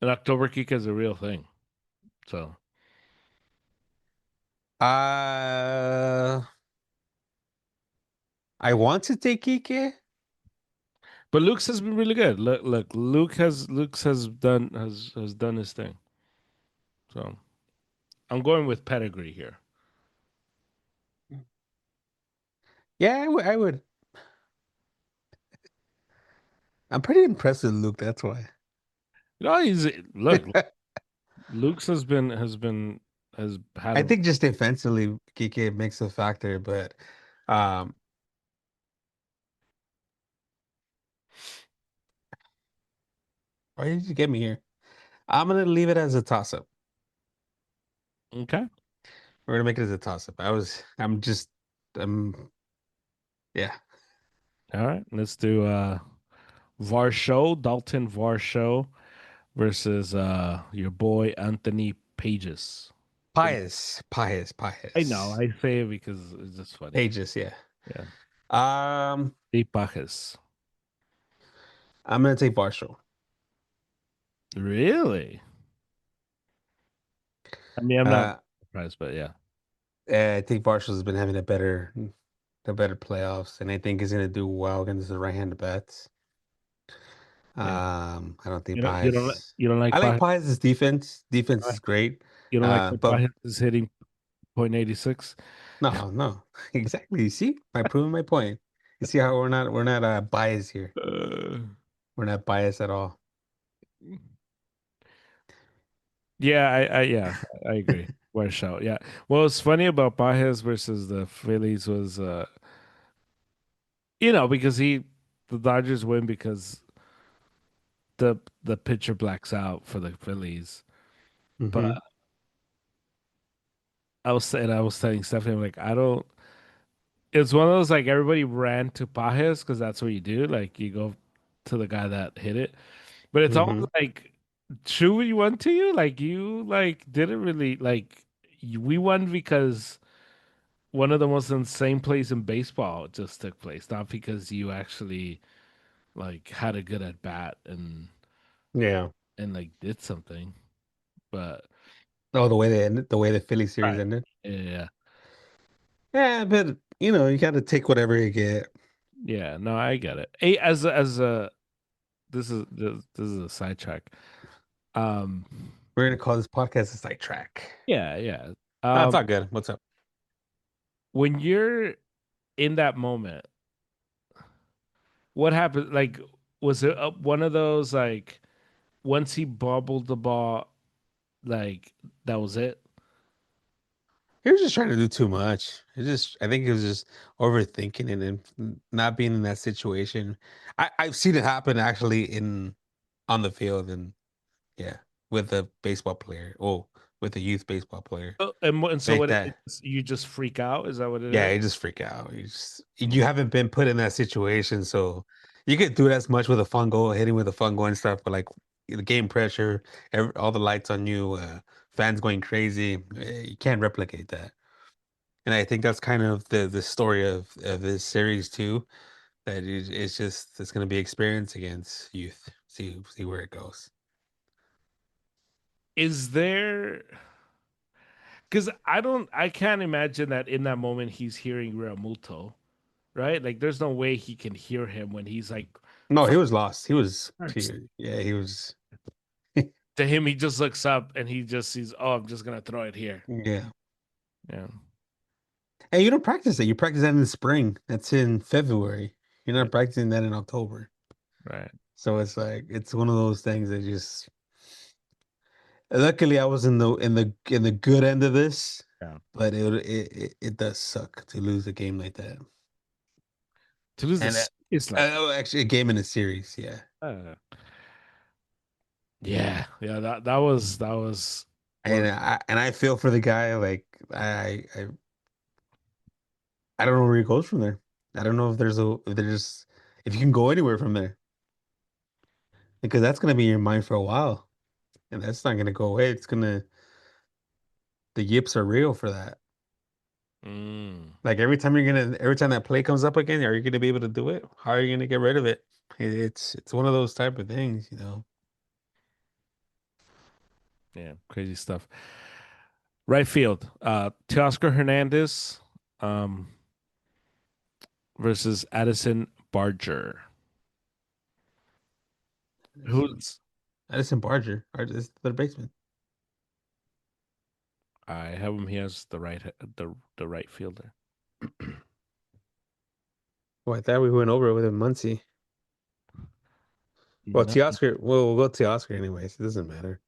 and October Kike is a real thing. So, Uh, I want to take Ike. but Luke's has been really good. Look, Luke's has done his thing. So I'm going with pedigree here. Yeah, I would. I'm pretty impressed with Luke. That's why. You know, he's look. Luke's has had I a think just defensively, Kike makes a factor, but um, why did you get me here? I'm gonna leave it as a toss up. okay. We're gonna make it as a toss up. I'm yeah. All right, let's do Varsho, Dalton Varsho versus your boy Anthony Pages. I know, Pious. I say it because it's just funny. Pages, yeah. Yeah. Um, De Pages. I'm gonna take Barshall. Really? I mean, I'm not Uh, surprised, but yeah. I think Barshall's been having the better playoffs, and I think he's gonna do well against the right-handed bats. Yeah. I don't think You Pies. don't like I like Pages? Pies' defense. Defense is great. You don't like that But Pages is hitting .86? no, no, exactly. You see, I proving my point. You see how we're not biased here. Uh, We're not biased at all. yeah, I agree. Where's shout? Yeah. Well, what's funny about Pages versus the Phillies was because the Dodgers win because the pitcher blacks out for the Phillies. But Hmm. I was telling Stephanie, I'm like, I don't. It's one of those like everybody ran to Pajes because that's what you do. Like you go to the guy that hit it. But it's almost Hmm. like true we won to you. Like you like didn't really like we won because one of the most insane plays in baseball just took place, not because you actually like had a good at bat Yeah. and like did something. But Oh, the way the Philly series right. ended. Yeah. Yeah, but you got to take whatever you get. Yeah, no, I get it. Hey, as a this is a sidetrack. Um, We're gonna call this podcast a sidetrack. yeah, yeah. That's Um, all good. What's up? when you're in that moment, what happened? Like, was it one of those like once he bobbled the ball, like that was it? He was just trying to do too much. I think he was just overthinking it and not being in that situation. I've seen it happen actually on the field and yeah, with a baseball player. Oh, with a youth baseball player And so like what? that. You just freak out? Is that what it Yeah, is? you just freak out. You haven't been put in that situation, so you could do it as much with a fungo, hitting with a fungo and stuff. But like the game pressure, all the lights on you, fans going crazy, you can't replicate that. And I think that's kind of the story of this series too. That it's going to be experience against youth. See where it goes. Is there? Because I can't imagine that in that moment he's hearing Realmuto, right? Like, there's no way he can hear him when he's like, No, he was lost. first. Yeah, he was. To him, he just looks up and he just sees, oh, I'm just gonna throw it here. Yeah. Yeah. And you don't practice it. You practice that in the spring. That's in February. You're not practicing that in October. Right. So it's like it's one of those things that just. Luckily, I was in the good end of this, Yeah. but it does suck to lose a game like that. To lose And this is like, actually, a game in a series, yeah. uh, yeah, yeah. That was one. And I feel for the guy. Like I I don't know where he goes from there. I don't know if you can go anywhere from there because that's gonna be in your mind for a while, and that's not gonna go away. The yips are real for that. Mm, Like every time that play comes up again, are you gonna be able to do it? How are you gonna get rid of it? It's one of those type of things, you know. yeah, crazy stuff. Right field. Teoscar Hernandez, um, versus Addison Barger. Who's Addison Barger, is the baseman. I have him. He has the right fielder. Well, I thought we went over it with Muncie. Well, No, Teoscar. Well, we'll go Teoscar anyways. It doesn't matter.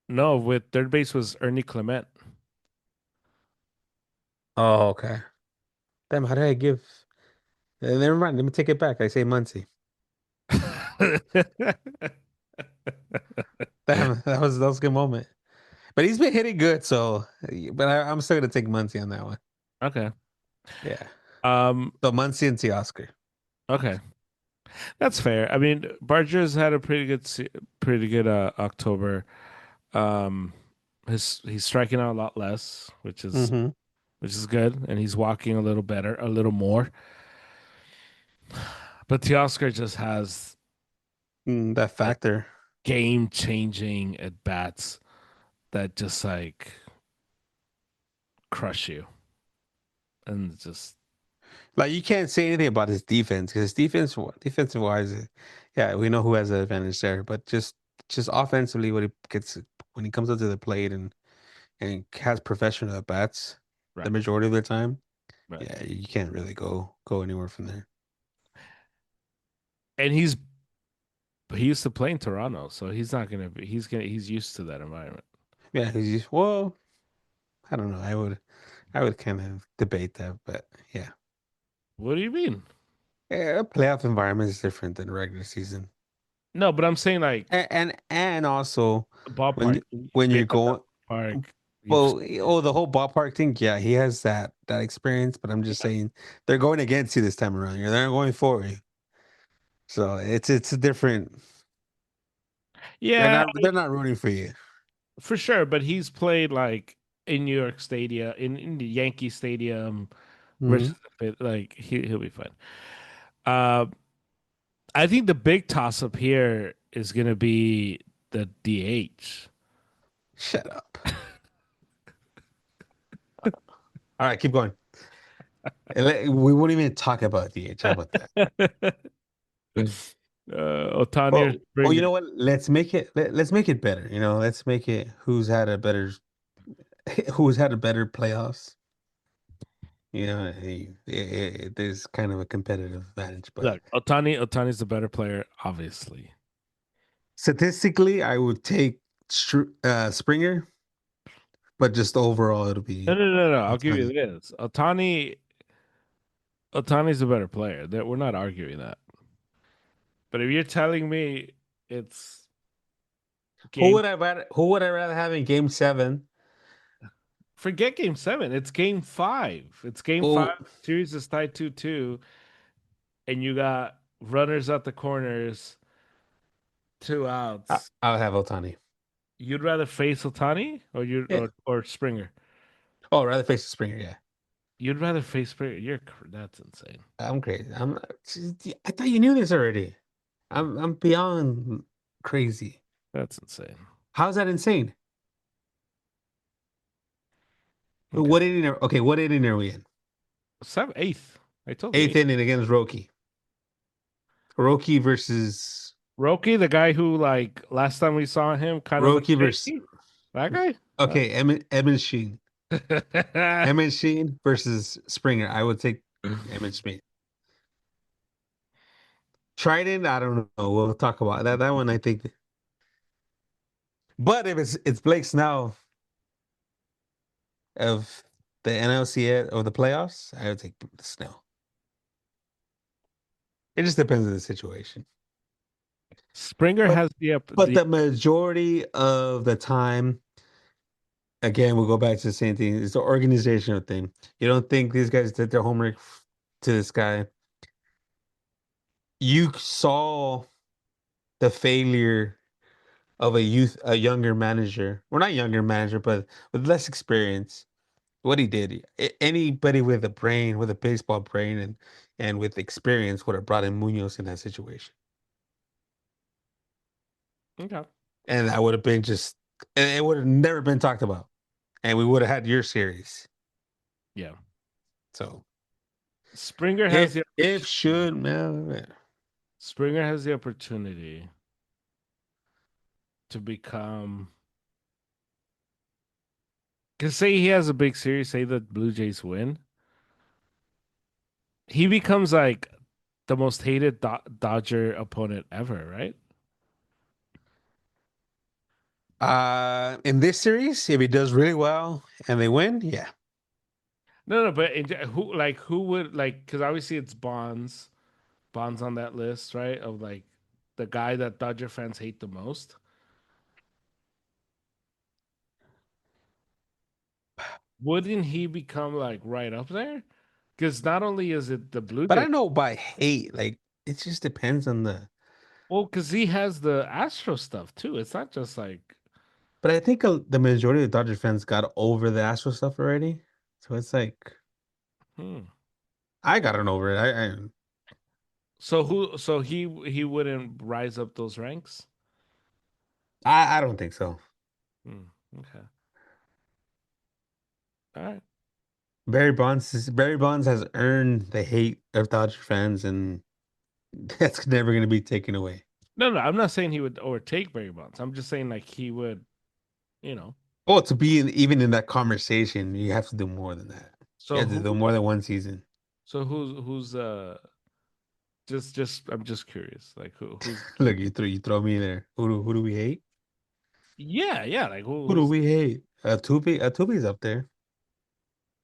no. With third base was Ernie Clement. Oh, okay. Damn, how did I give? Never mind. Let me take it back. I say Muncie. Damn, that was a good moment. But he's been hitting good, so. But I'm still gonna take Muncie on that one. Okay. Yeah. Um. So Muncie and Teoscar. Okay. That's fair. I mean, Barger's had a pretty good October. Um, he's striking out a lot less, Mm-hmm. which is good, and he's walking a little better, a little more. But Teoscar just has That like factor. game changing at bats that just like crush you, and just Like you can't say anything about his defense because defensive wise, yeah, we know who has the advantage there. But just offensively, when he comes up to the plate and has professional at bats the right, majority of the time, right. yeah, you can't really go anywhere from there. And he used to play in Toronto, so he's not gonna be. He's used to that environment. Yeah, well, I don't know. I would kind of debate that, but yeah. What do you mean? Yeah, a playoff environment is different than regular season. No, but I'm saying like And also the when ballpark. you- You've when been you're at that going park. You've well, the whole ballpark thing, yeah, he has that experience, but I'm just saying they're going against you this time around. They're not going for you. So it's a different yeah, they're not rooting for you. for sure. But he's played like in New York Stadium, in the Yankee Stadium Hmm. versus like he'll be fine. Uh, I think the big toss up here is gonna be the DH. Shut up. All right, keep going. We won't even talk about DH. How about that? Otani or Well, you Springer. know what? Let's make it better. Let's make it who's had a better playoffs. There's kind of a competitive advantage, but Look, Otani's the better player, obviously. statistically, I would take Springer, but just overall, it'll No, be no, no, no. I'll give you Ohtani. this. Otani's a better player. That we're not arguing that. But if you're telling me it's game, Who would I rather have in Game 7? forget game seven. It's game five. It's game five. Oh, Series is tied 2-2, and you got runners at the corners, two outs. I'll have Ohtani. You'd rather face Otani Yeah. or Springer? Oh, rather face Springer. Yeah, You'd rather face Springer. That's insane. I'm crazy. I thought you knew this already. I'm beyond crazy. That's insane. How's that insane? Okay. What inning are we in? Eighth. I told you Eighth eighth. inning against Roki. Roki versus Roki, the guy who like last time we saw him kind of looked Roki versus shaky. That guy? okay, Edmund Sheen. Emmett Sheen versus Springer. I would take Emmett Sheen. Trident, I don't know. We'll talk about that. That one, I think. But if it's Blake Snell of the NLCS of the playoffs, I would take Snell. It just depends on the situation. Springer But has but the majority of the time, again, we'll go back to the same thing. It's the organizational thing. You don't think these guys did their homework to this guy. You saw the failure of a younger manager, or not younger manager, but with less experience. What he did, anybody with a brain, with a baseball brain, and with experience would have brought in Munoz in that situation, okay. and that would have been just, and it would have never been talked about, and we would have had your series. Yeah. So Springer has if should Springer has the opportunity to become. Cause say he has a big series, say the Blue Jays win, he becomes like the most hated Dodger opponent ever, right? in this series, if he does really well and they win, yeah. No, no, but who would like? Because obviously it's Bonds on that list, right? Of like the guy that Dodger fans hate the most. Wouldn't he become like right up there? Because not only is it the Blue But I Jays, don't know by hate, like it just depends on the. well, because he has the Astro stuff too. It's not just like, But I think the majority of Dodger fans got over the Astro stuff already, so it's like hmm. I gotten over it. So who? So he wouldn't rise up those ranks. I don't think so. Hmm. Okay. All right. Barry Bonds has earned the hate of Dodger fans, and that's never going to be taken away. No, no, I'm not saying he would overtake Barry Bonds. I'm just saying like he would, you know. Well, to be even in that conversation, you have to do more than that. You So have to do more than one season. who's just I'm just curious. Like who's Look, you throw me in there. Who do we hate? yeah, yeah, like Who do who's we hate? Tupi's up there.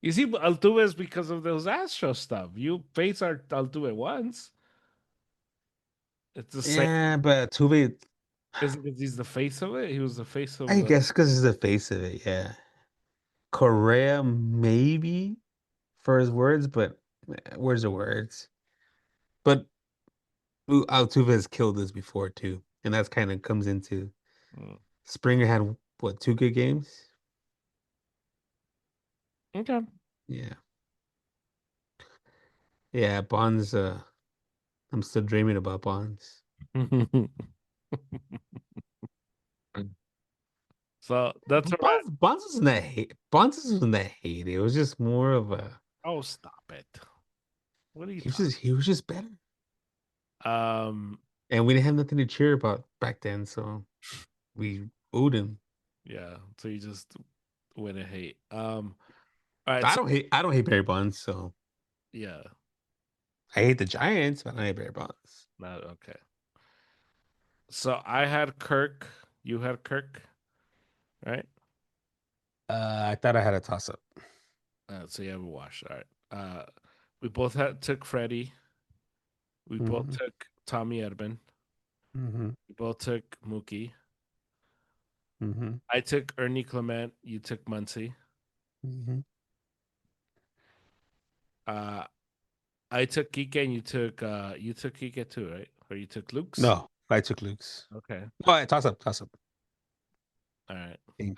you see Altuve is because of those Astro stuff. You face our Altuve once. It's the same. Yeah, but Tupi, Is it because he's the face of it? He was the face of I the guess because he's the face of it. Yeah, Correa maybe for his words, but words are words. But Altuve has killed us before too, and that's kind of comes into Mm. Springer had what, two good games? Okay. Yeah. Yeah, Bonds, I'm still dreaming about Bonds. So that's all right. Bonds wasn't that hate. Bonds wasn't that hate. It was just more of a Oh, stop it. What are you he was just better. talking? And we didn't have nothing to cheer about back then, so we booed him. Yeah. So you just went and hate. All right. So I don't hate Barry Bonds, so yeah. I hate the Giants, but I don't hate Barry Bonds. Not okay. So I had Kirk. You had Kirk, right? I thought I had a toss up. So you have a wash. All right. We both had took Freddie. We both Mm-hmm. took Tommy Edman. Mm-hmm. We both took Mookie. Mm-hmm. I took Ernie Clement. You took Muncy. Mm-hmm. Uh, I took Kike and you took Kike too, right? Or you took Luke's? No, I took Luke's. Okay. Oh, I toss up, toss up. All right. Think.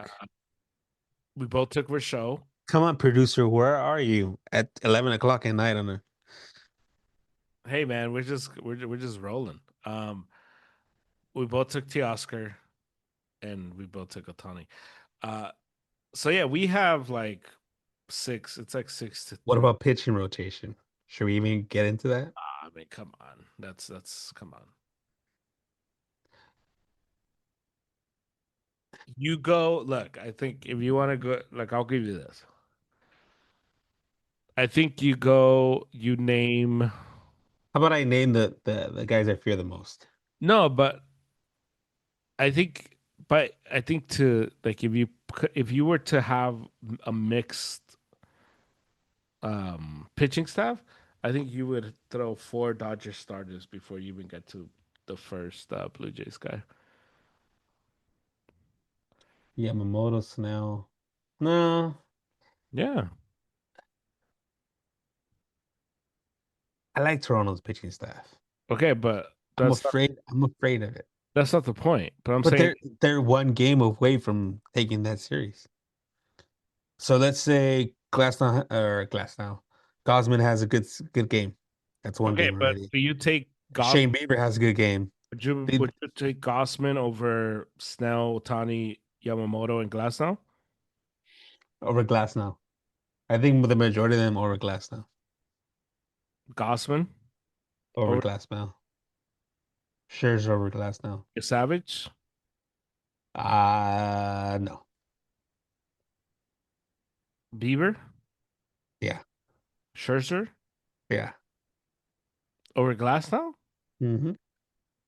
We both took Rochelle. Come on, producer, where are you at 11 o'clock at night on a Hey man, we're just rolling. We both took Teoscar and we both took Otani. Uh so yeah, we have like six. It's like six to What three. about pitching rotation? Should we even get into that? I mean, come on. That's come on. You go. Look, I think if you want to go, like, I'll give you this. I think you name. How about I name the guys I fear the most? No, but I think, to like if you were to have a mixed pitching staff, I think you would throw four Dodger starters before you even get to the first Blue Jays guy. Yamamoto, Snell. No, Yeah. I like Toronto's pitching staff. Okay, but I'm afraid. I'm afraid of it. that's not the point. But I'm But saying they're one game away from taking that series. So let's say Glass now. Gosman has a good game. That's one okay, game but already. you take Goss. Shane Bieber has a good game. They Would you take Gossman over Snell, Tani, Yamamoto, and Glasnow? over Glass now. I think the majority of them over Glass now. Gossman Over over Glass now. Scherzer over Glass now. Savage, No. Bieber, Yeah. Scherzer Yeah. over Glasnow? hmm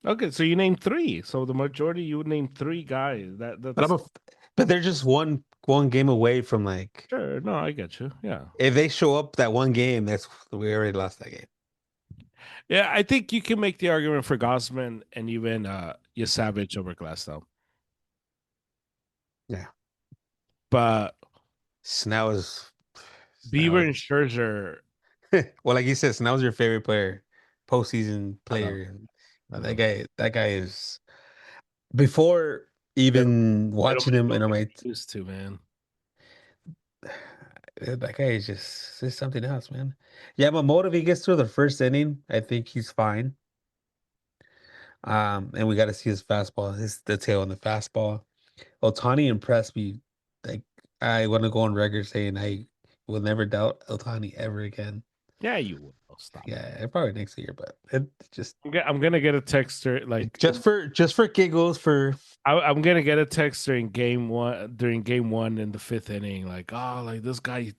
Okay, so you named three. So the majority you would name three guys. But That's but they're just one game away from like sure. No, I get you. Yeah. if they show up that one game, that's we already lost that game. Yeah, I think you can make the argument for Gossman and even Savage over Glasnow. Yeah. But Snell is Bieber Snell and Scherzer, well, like you said, Snell's your favorite player, postseason I know. player. And I that know. guy is before Bit of, even bit of watching him, and I'm like, used to, man. that guy is just something else, man. Yamamoto, if he gets through the first inning, I think he's fine. And we got to see his fastball, his detail on the fastball. Otani impressed me. Like I want to go on record saying I will never doubt Otani ever again. Yeah, you will. Stop. Yeah, probably next year, but it just I'm gonna get a texter like just for giggles for I'm gonna get a text during game one in the fifth inning, like, oh, like this guy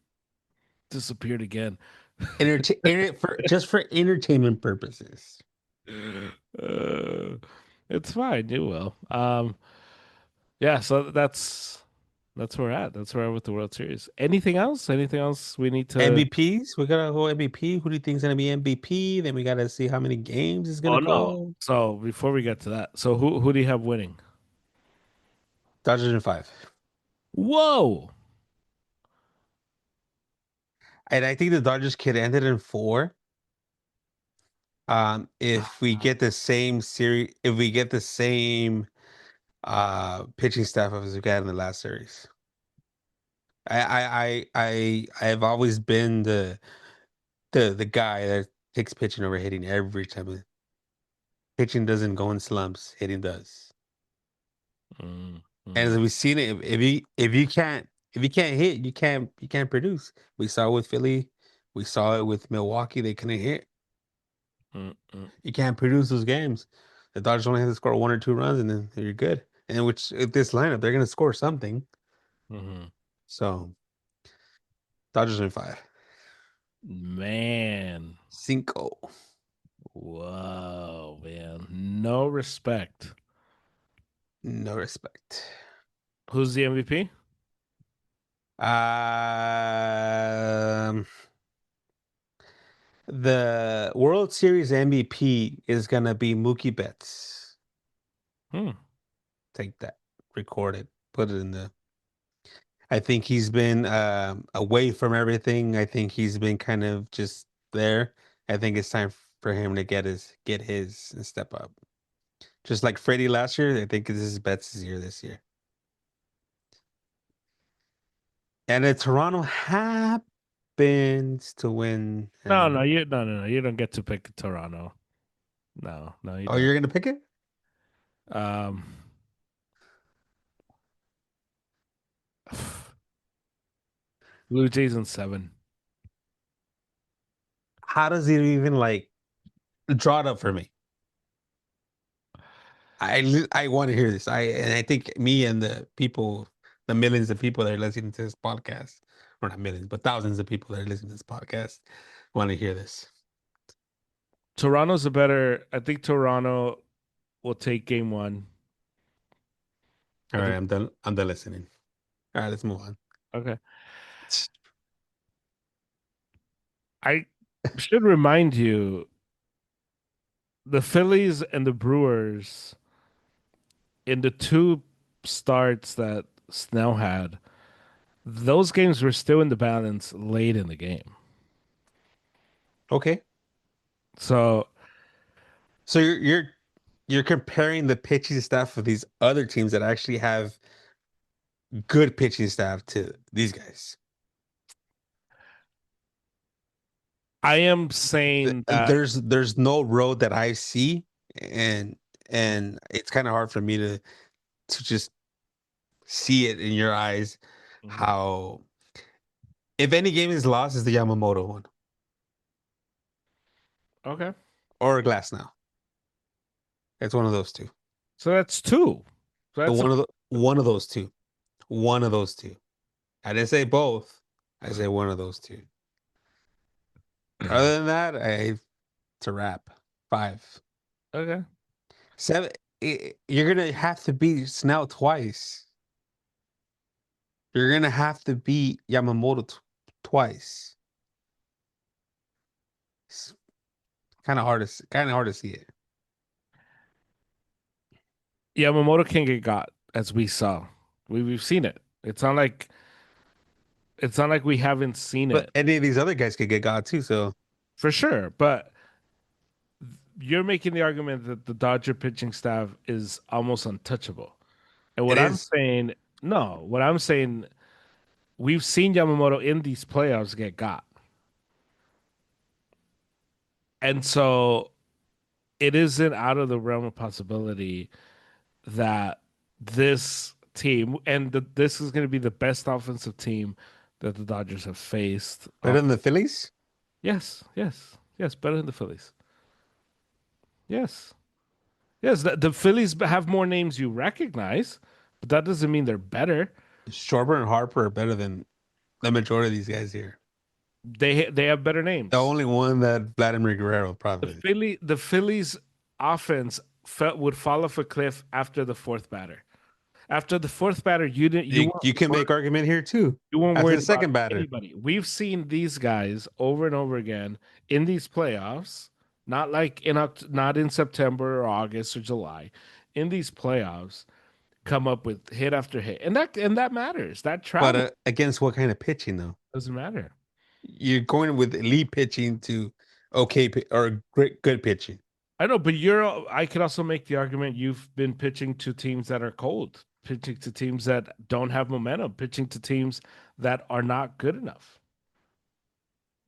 disappeared again. for entertainment purposes. Uh, it's fine, you will. Yeah, so that's where we're at. That's where we're at with the World Series. Anything else? Anything else we need to MVPs, we got a whole MVP. Who do you think is gonna be MVP? Then we gotta see how many games is Oh gonna no. go. So before we get to that, so who do you have winning? Dodgers in five, Whoa. and I think the Dodgers could end it in four. If we get the same series, if we get the same pitching staff as we got in the last series. I've always been the guy that takes pitching over hitting every time. Pitching doesn't go in slumps, hitting does. Mm, And mm, as we've seen it, if you can't hit, you can't produce. We saw it with Philly, we saw it with Milwaukee. They couldn't hit. mm, mm, You can't produce those games. The Dodgers only have to score one or two runs, and then you're good. And which with this lineup, they're gonna score something. mhm. So Dodgers in five. Man. Cinco. Whoa, man. No respect. No respect. Who's the MVP? Um, the World Series MVP is gonna be Mookie Betts. Hmm. Take that, record it, put it in the. I think he's been away from everything. I think he's been kind of just there. I think it's time for him to get his and step up. Just like Freddie last year, I think this is Betts' year this year. And the Toronto happens to win. No, you don't get to pick Toronto. No, you Oh, don't. you're gonna pick it? Um Blue Jays in seven. How does it even like draw it up for me? I want to hear this. I think me and the people, the millions of people that are listening to this podcast or not millions, but thousands of people that are listening to this podcast want to hear this. Toronto's a better. I think Toronto will take game one. All I right, think. I'm done. I'm done listening. All right, let's move on. Okay. I should remind you the Phillies and the Brewers in the two starts that Snell had, those games were still in the balance late in the game. Okay, So so you're comparing the pitching staff of these other teams that actually have good pitching staff to these guys. I am saying that There's no road that I see, and it's kind of hard for me to just see it in your eyes. Mhm. How if any game is lost, is the Yamamoto one Okay. or Glass now? It's one of those two. So that's two. So The that's one of those two. One of those two. I didn't say both. I say one of those two. Other than that, it's a wrap. 5. okay. 7. You're gonna have to beat Snell twice. You're gonna have to beat Yamamoto twice. It's kind of hard to see it. Yamamoto can get got, as we saw. We've seen it. It's not like we haven't seen But it any of these other guys could get God too. So for sure. But you're making the argument that the Dodger pitching staff is almost untouchable. And it what I'm is. saying, no, what I'm saying, we've seen Yamamoto in these playoffs get got. And so it isn't out of the realm of possibility that this team, and this is going to be the best offensive team that the Dodgers have faced. Better than the Phillies. Yes, yes, yes, better than the Phillies. Yes, yes, the Phillies have more names you recognize, but that doesn't mean they're better. Schwarber and Harper are better than the majority of these guys here. They have better names. The only one that Vladimir Guerrero The probably. Phillies offense would fall off a cliff after the fourth batter. After the fourth batter, You can make argument here too. you weren't After worried the about second batter, anybody. We've seen these guys over and over again in these playoffs, not like not in September or August or July, in these playoffs, come up with hit after hit, and that matters. That but travel against what kind of pitching though? doesn't matter. You're going with elite pitching to okay or great good pitching. I know, but I could also make the argument you've been pitching to teams that are cold, pitching to teams that don't have momentum, pitching to teams that are not good enough,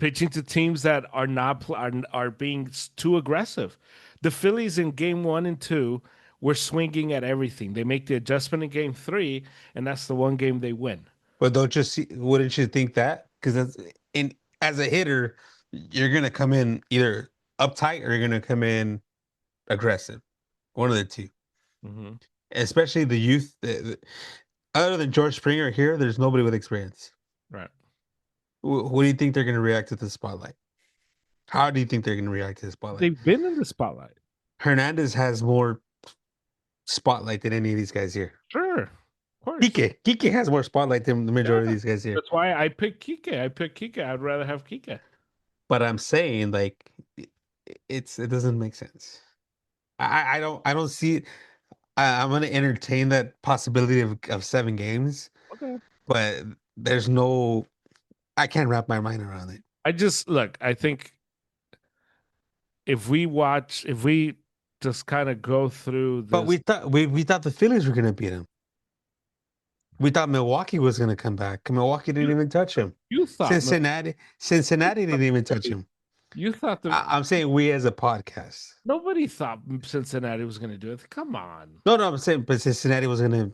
pitching to teams that are not are being too aggressive. The Phillies in game 1 and 2 were swinging at everything. They make the adjustment in game 3, and that's the one game they win. But don't you see? Wouldn't you think that? Because in as a hitter, you're gonna come in either uptight or you're gonna come in aggressive. One of the two. Mm-hmm. Especially the youth. Other than George Springer here, there's nobody with experience. Right. What do you think they're gonna react to the spotlight? How do you think they're gonna react to the spotlight? They've been in the spotlight. Hernandez has more spotlight than any of these guys here. Sure. Of course. Kike has more spotlight than the majority of these guys here. That's why I picked Kike. I'd rather have Kike. But I'm saying like it doesn't make sense. I don't see it. I'm gonna entertain that possibility of 7 games, Okay. but there's no. I can't wrap my mind around it. I think if we just kind of go through this. But we thought the Phillies were gonna beat him. We thought Milwaukee was gonna come back. Milwaukee didn't even touch him. You thought Cincinnati didn't even touch him. You thought I'm saying we as a podcast. Nobody thought Cincinnati was going to do it. Come on. No, I'm saying, but Cincinnati was gonna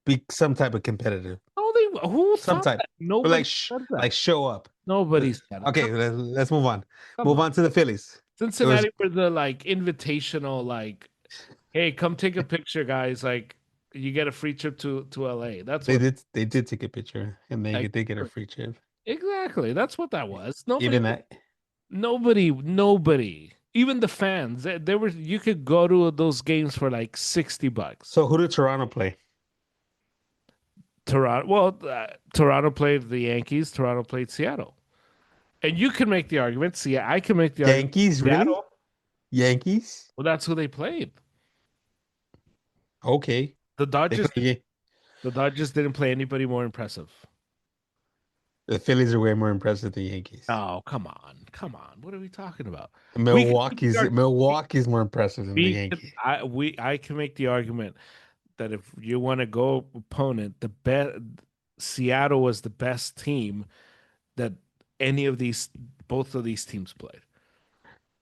be some type of competitive. Oh, who Some thought type. that? Nobody Like said that. like show up. Nobody said that. Okay, let's move on. Come Move on to the Phillies. Cincinnati were the like invitational, like, hey, come take a picture, guys. Like, you get a free trip to LA. That's They what did take a picture and they did get a free trip. Exactly. That's what that was. Nobody, Even that. nobody. Even the fans. There were you could go to those games for like $60. So who did Toronto play? Toronto. Well, Toronto played the Yankees. Toronto played Seattle. And you can make the argument. See, I can make the argument. Yankees, really? Seattle. Yankees? Well, that's who they played. Okay. The They Dodgers. play, The Dodgers didn't play anybody more impressive. the Phillies are way more impressive than Yankees. Oh, come on, come on. What are we talking about? We can make the Milwaukee's argument. Milwaukee's more impressive than the Yankees. I can make the argument that if you want to go opponent, the best Seattle was the best team that any of these both of these teams played.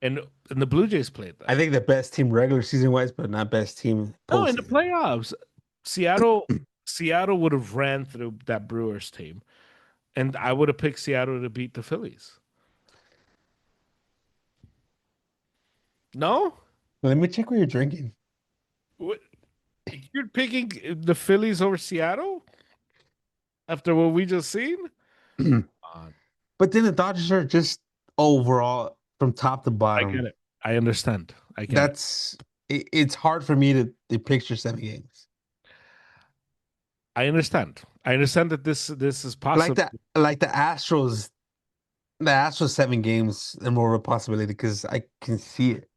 And the Blue Jays played I them. think the best team regular season wise, but not best team No, in the postseason. playoffs, Seattle would have ran through that Brewers team, and I would have picked Seattle to beat the Phillies. No, Let me check what you're drinking. what, you're picking the Phillies over Seattle after what we just seen? On. But then the Dodgers are just overall from top to I get bottom. it. I understand. I get it. That's it's hard for me to picture 7 games. I understand. I understand that this is Like possible. that, like the Astros 7 games are more of a possibility because I can see it.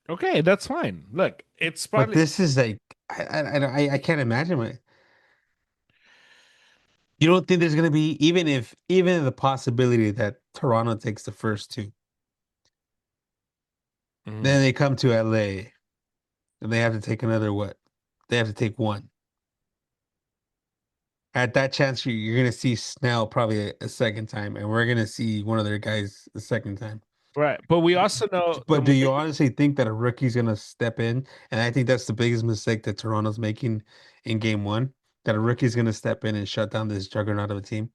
Okay, that's fine. Look, it's But probably this is like I can't imagine it. You don't think there's gonna be even the possibility that Toronto takes the first two, Mhm. then they come to LA and they have to take another what? They have to take one. At that chance, you're gonna see Snell probably a second time, and we're gonna see one of their guys a second time. Right. But we also know the But do more you you, honestly think that a rookie's gonna step in? And I think that's the biggest mistake that Toronto's making in game one, that a rookie's gonna step in and shut down this juggernaut of a team.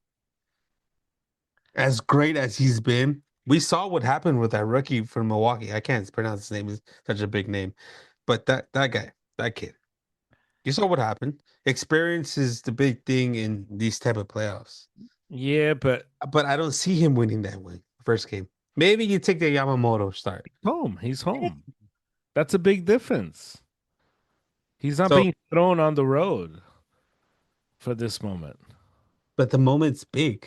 As great as he's been, we saw what happened with that rookie from Milwaukee. I can't pronounce his name; it's such a big name. But that guy, that kid, you saw what happened. Experience is the big thing in these type of playoffs. yeah, but But I don't see him winning that one first game. Maybe you take the Yamamoto start. home. He's home. That's a big difference. He's not So, being thrown on the road for this moment. but the moment's big.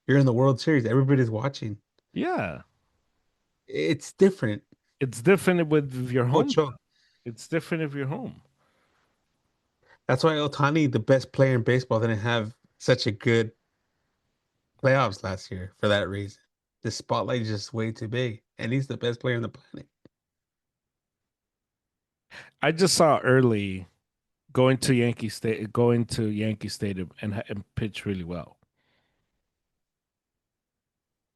You're in the World Series. Everybody's watching. Yeah. It's different. It's different with your home. Ocho. It's different if you're home. That's why Otani, the best player in baseball, didn't have such a good playoffs last year for that reason. The spotlight is just way too big, and he's the best player on the planet. I just saw early going to Yankee Stadium and pitch really well.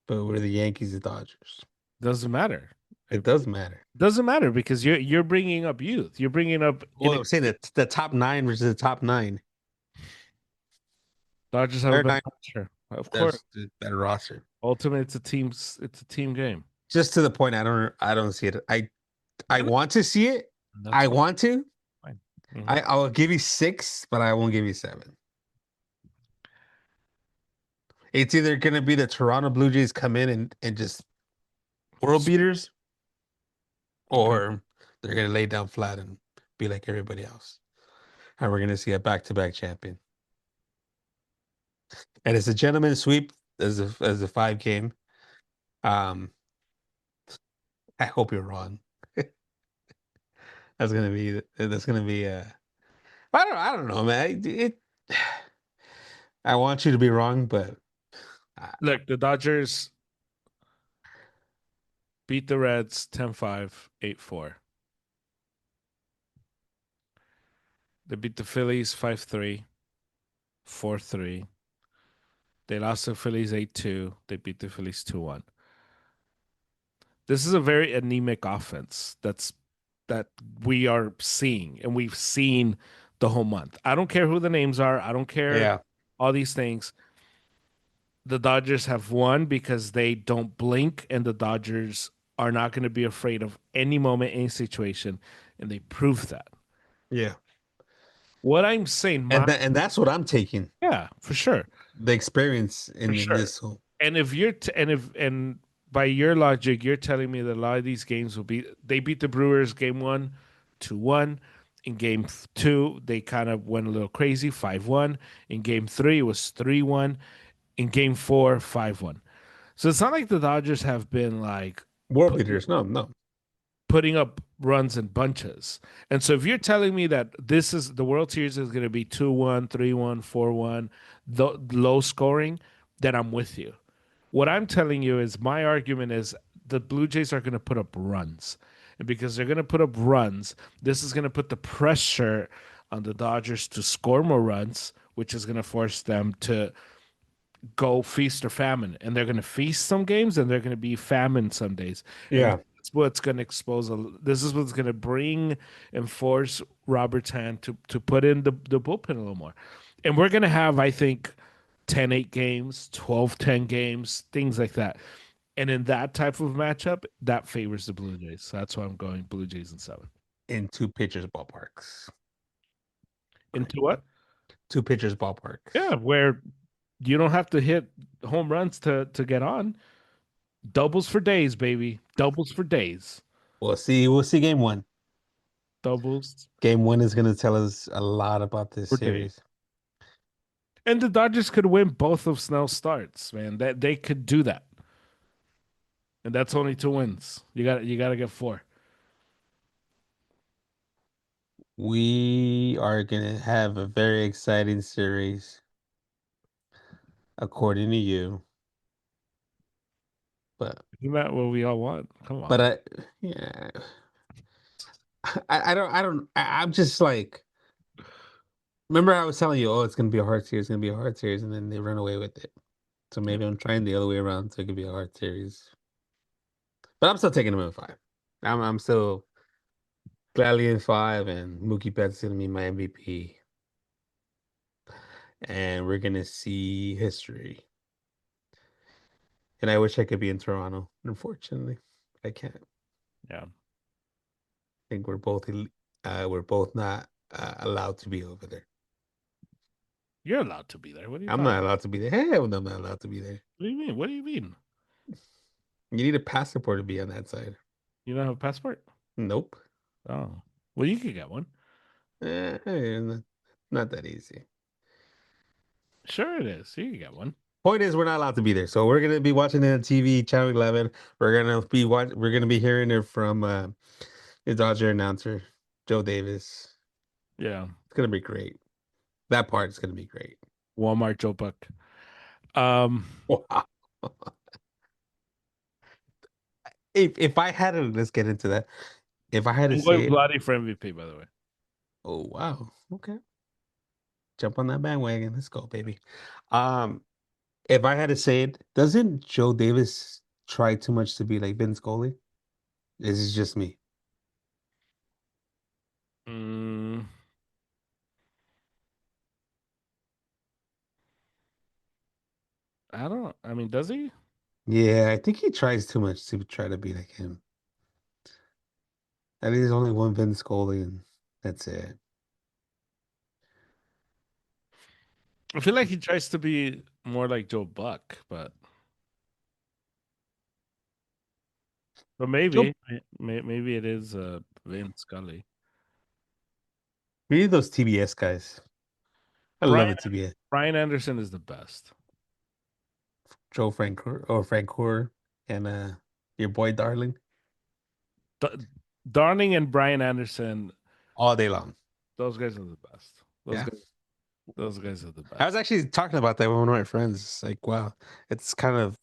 But we're the Yankees, the Dodgers. Doesn't matter. It It does matter. doesn't matter because you're bringing up youth. You're bringing up Well, I'm saying that the top nine versus the top nine. Dodgers have a They're better nine. roster. Of course. There's the better roster. Ultimately, it's a team game. Just to the point, I don't see it. I want to see it. That's I fine. want to. Mhm. I'll give you 6, but I won't give you 7. It's either gonna be the Toronto Blue Jays come in and just world beaters, or they're gonna lay down flat and be like everybody else. And we're gonna see a back-to-back champion. And it's a gentleman sweep as a 5 game. Um, I hope you're wrong. That's gonna be I don't know, man. I want you to be wrong, but Look, the Dodgers beat the Reds 10-5, 8-4. They beat the Phillies 5-3, 4-3. They lost the Phillies 8-2. They beat the Phillies 2-1. This is a very anemic offense that we are seeing, and we've seen the whole month. I don't care who the names are. I don't care yeah, all these things. The Dodgers have won because they don't blink, and the Dodgers are not going to be afraid of any moment, any situation, and they prove that. yeah, What I'm saying, and that's what I'm taking. yeah, for sure. the experience For in sure. this whole. And if you're and by your logic, you're telling me that a lot of these games will be they beat the Brewers game one, 2-1. In game two, they kind of went a little crazy, 5-1. In game three, it was 3-1. In game four, 5-1. So it's not like the Dodgers have been like World putting beaters, no. putting up runs in bunches. And so if you're telling me that this is the World Series is going to be 2-1, 3-1, 4-1, the low scoring, then I'm with you. What I'm telling you is my argument is the Blue Jays are going to put up runs. And because they're going to put up runs, this is going to put the pressure on the Dodgers to score more runs, which is going to force them to go feast or famine. And they're going to feast some games and they're going to be famine some days. And Yeah, that's what's going to expose, this is what's going to bring and force Robert's hand to put in the bullpen a little more. And we're going to have, I think, 10-8 games, 12-10 games, things like that. And in that type of matchup, that favors the Blue Jays. So that's why I'm going Blue Jays in 7. in two pitchers ballparks. Into what? Two pitchers ballparks. Yeah, where you don't have to hit home runs to get on. Doubles for days, baby. Doubles for days. We'll see. We'll see game one. Doubles Game one is going to tell us a lot about this for days. series. And the Dodgers could win both of Snell's starts, man. That they could do that. And that's only 2 wins. You gotta get 4. We are going to have a very exciting series, according to you. But Isn't that what we all want? Come on. but yeah, I'm just like, remember I was telling you, oh, it's gonna be a hard series, it's gonna be a hard series, and then they run away with it. So maybe I'm trying the other way around, so it could be a hard series. But I'm still taking them in 5. I'm still gladly in 5, and Mookie Betts is gonna be my MVP, and we're gonna see history. And I wish I could be in Toronto. Unfortunately, I can't. Yeah. I think we're both not allowed to be over there. You're allowed to be there. What are you I'm talking not about? allowed to be there. Hell, no, I'm not allowed to be there. What do you mean? What do you mean? You need a passport to be on that side. You don't have a passport? Nope. Oh. Well, you could get one. Not that easy. Sure it is. You could get one. Point is, we're not allowed to be there, so we're gonna be watching it on TV, Channel 11. We're gonna be hearing it from the Dodger announcer, Joe Davis. Yeah. It's gonna be great. That part is gonna be great. Walmart Joe Buck. Wow. If I had to, let's get into that. If I had to I'm say going it, Vladdy for MVP, by the way. oh wow, okay, jump on that bandwagon. Let's go, baby. Um, if I had to say it, doesn't Joe Davis try too much to be like Vince Scully? This is just me. Mm, I don't. I mean, does he? Yeah, I think he tries too much to try to be like him. I think there's only one Vince Scully, and that's it. I feel like he tries to be more like Joe Buck, but Joe, maybe it is Vince Scully. we need those TBS guys. I love Brian it, TBS. Brian Anderson is the best. Joe Francoeur and your boy Darling Darling and Brian Anderson, all day long. those guys are the best. Yeah. Those guys are the I best. was actually talking about that with one of my friends. It's like, wow, it's kind of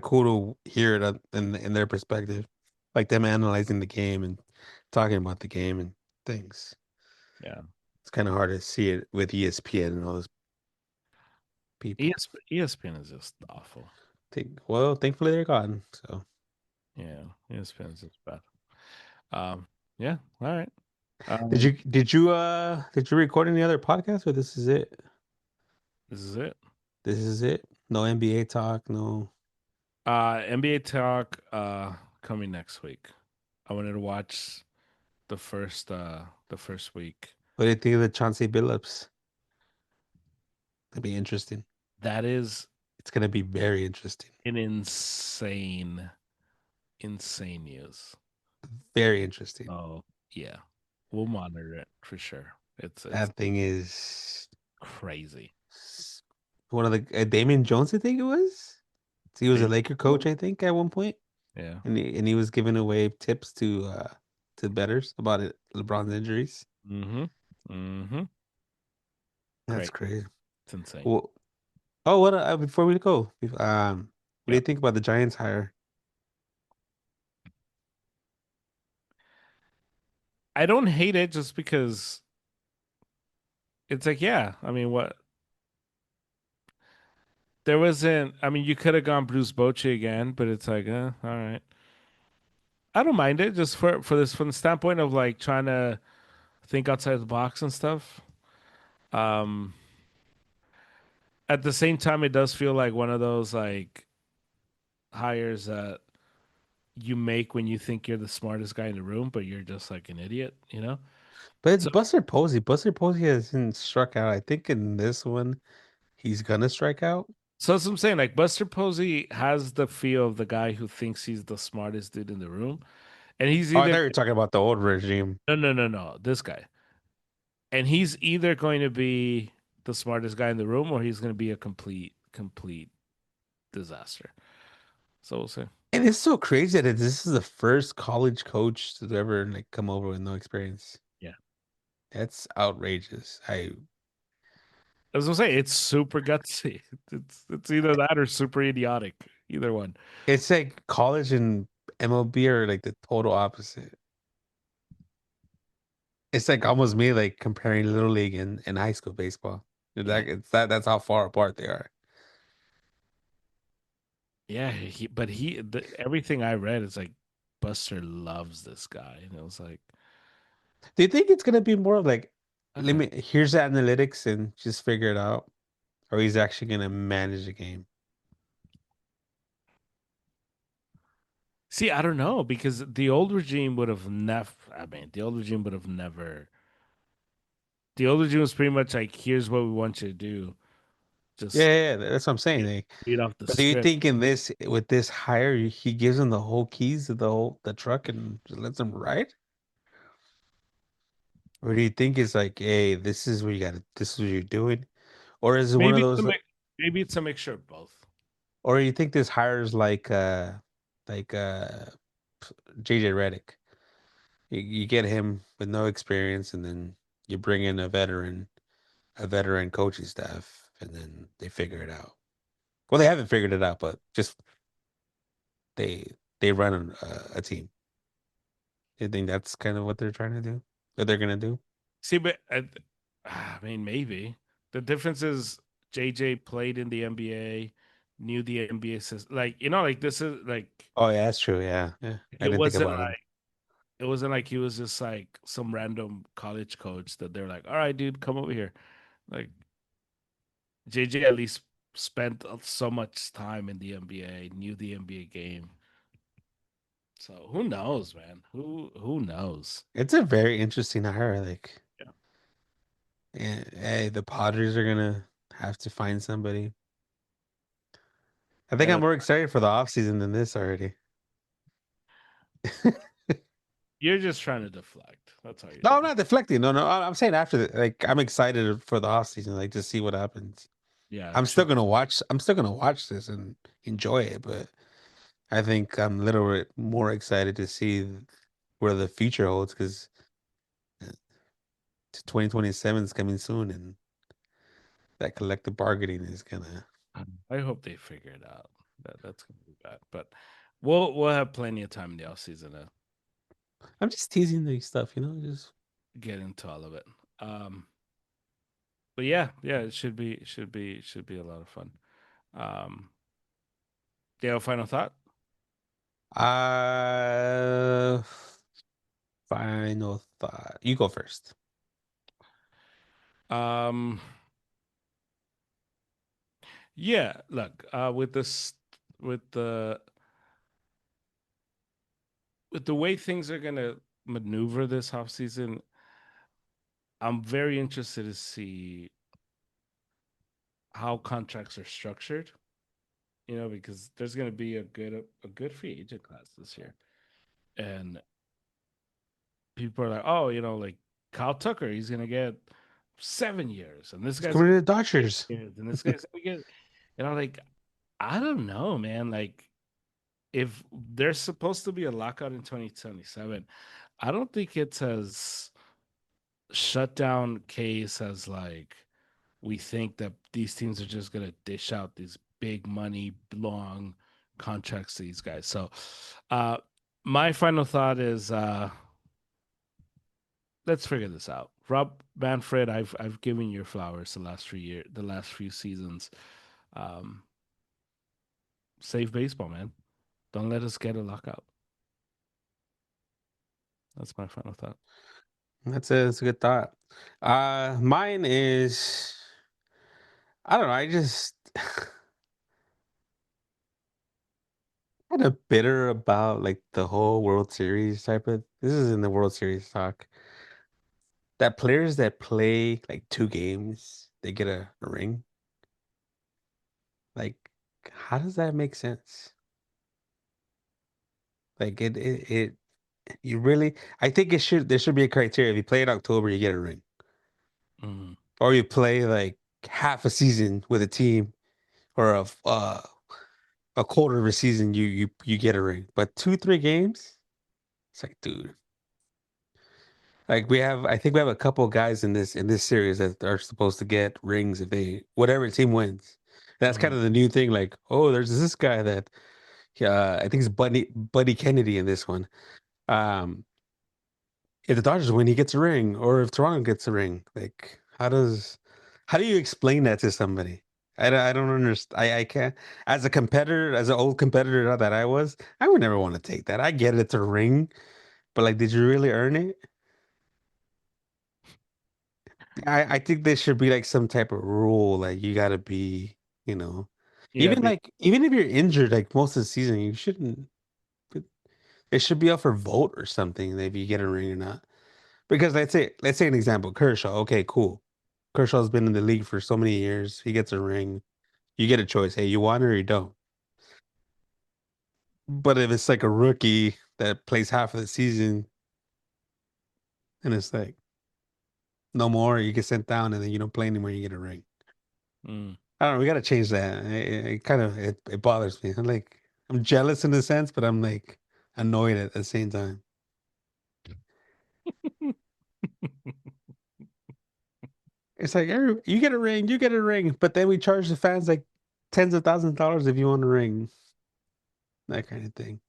cool to hear it in their perspective, like them analyzing the game and talking about the game and things. Yeah. It's kind of hard to see it with ESPN and all those people. ESPN is just awful. Thankfully they're gone. So Yeah, ESPN is just bad. Yeah, all right. did you record any other podcasts or this is it? This is it. This is it. No NBA talk. No. NBA talk coming next week. I wanted to watch the first week. What do you think of the Chauncey Billups? That'd be interesting. That is It's gonna be very interesting. an insane news. Very interesting. Oh yeah, we'll monitor it for sure. It's That thing is crazy. one of the Damian Jones, I think it was. He was a They- Laker coach, I think, at one point, Yeah. and he was giving away tips to betters about it, LeBron's injuries. Mm-hmm. Mm-hmm. That's Great. crazy. It's insane. Well, oh, what before we go, what do you Yep. think about the Giants hire? I don't hate it just because it's like, yeah, I mean, what there wasn't, I mean, you could have gone Bruce Bochy again, but it's like, all right. I don't mind it just for this from the standpoint of like trying to think outside the box and stuff. Um, at the same time, it does feel like one of those like hires that you make when you think you're the smartest guy in the room, but you're just like an idiot, you know? But it's So, Buster Posey. Buster Posey hasn't struck out. I think in this one, he's gonna strike out. so that's what I'm saying. Like Buster Posey has the feel of the guy who thinks he's the smartest dude in the room, and he's Oh, I thought either you were talking about the old regime. no, this guy, and he's either going to be the smartest guy in the room, or he's going to be a complete disaster. So we'll see. And it's so crazy that this is the first college coach to ever like come over with no experience. Yeah, That's outrageous. as I say, it's super gutsy. It's either that or super idiotic. Either one. It's like college and MLB are like the total opposite. It's like almost me like comparing little league and high school baseball. Yeah, That's how far apart they are. yeah. Everything I read is like Buster loves this guy, and it was like, Do you think it's gonna be more of like let okay. me here's the analytics and just figure it out? Or he's actually gonna manage the game? See, I don't know because the old regime would have never. I mean, the old regime would have never. The old regime was pretty much like, "Here's what we want you to do. Yeah, Just yeah, yeah, that's what I'm saying. Like, read off the but do you script." think in this with this hire, he gives him the whole keys to the truck and just lets him ride? Or do you think it's like, hey, this is what you got to, this is what you're doing? Or is it one of Maybe it's a those, mix, maybe it's a mixture of both. or you think this hires like JJ Redick? You get him with no experience, and then you bring in a veteran coaching staff, and then they figure it out. Well, they haven't figured it out, but just they run a team. You think that's kind of what they're trying to do? That they're gonna do? See, but I mean, maybe the difference is JJ played in the NBA, knew the NBA system. Like like this is like Oh yeah, that's true. Yeah, yeah. I it didn't think wasn't about him. it wasn't like he was just like some random college coach that they're like, all right, dude, come over here. Like JJ at least spent so much time in the NBA, knew the NBA game. So who knows, man? Who knows? It's a very interesting hire. Like, Yeah. hey, the Padres are gonna have to find somebody. I think Yeah, I'm more excited for the offseason than this already. you're just trying to deflect. That's all you're No, I'm doing. not deflecting. No, no, I'm saying after like I'm excited for the offseason, like to see what happens. Yeah, I'm still true. gonna watch. I'm still gonna watch this and enjoy it, but I think I'm a little bit more excited to see where the future holds because 2027 is coming soon, and that collective bargaining is gonna. I hope they figure it out. That's gonna be bad, but we'll have plenty of time in the off season to I'm just teasing the stuff, you know. Just get into all of it. But yeah, it should be a lot of fun. Um, do you have a final thought? uh, final thought. You go first. Um, yeah, look, with this, with the with the way things are gonna maneuver this off season, I'm very interested to see how contracts are structured. Because there's going to be a good free agent class this year, and people are like, oh, like Kyle Tucker, he's going to get 7 years, and this It's guy's coming going to to the Dodgers. get years, and this guy's going to get, like, I don't know, man. Like, if there's supposed to be a lockout in 2027, I don't think it's as shut down case as like we think that these teams are just gonna dish out these big money long contracts to these guys. So uh my final thought is let's figure this out. Rob Manfred, I've given you your flowers the last few seasons. Um Save baseball, man. Don't let us get a lockout. That's my final thought. That's a good thought. Mine is I don't know. I just kind of bitter about like the whole World Series type of. This is in the World Series talk. That players that play like 2 games, they get a ring. Like, how does that make sense? Like it you really I think it should there should be a criteria. If you play in October, you get a ring. Mhm. Or you play like half a season with a team or a quarter of a season, you get a ring. But 2, 3 games, it's like, dude. Like I think we have a couple of guys in this series that are supposed to get rings if they whatever team wins. That's kind Mhm. of the new thing. Like, oh, there's this guy that, I think it's Buddy Kennedy in this one. Um, if the Dodgers win, he gets a ring, or if Toronto gets a ring, like how do you explain that to somebody? I don't understand. I can't. As a competitor, as an old competitor that I was, I would never want to take that. I get it's a ring, but like, did you really earn it? I think there should be like some type of rule, like you got to be, you know, Yeah, be, even if you're injured, like most of the season, you shouldn't. It should be up for vote or something if you get a ring or not. Because let's say an example, Kershaw. Okay, cool. Kershaw's been in the league for so many years. He gets a ring. You get a choice. Hey, you want it or you don't. But if it's like a rookie that plays half of the season and it's like no more, you get sent down and then you don't play anymore, you get a ring. mm. I don't know. We got to change that. It kind of it bothers me. I'm jealous in a sense, but I'm like annoyed at the same time. It's like you get a ring, you get a ring, but then we charge the fans like tens of thousands of dollars if you want a ring, that kind of thing.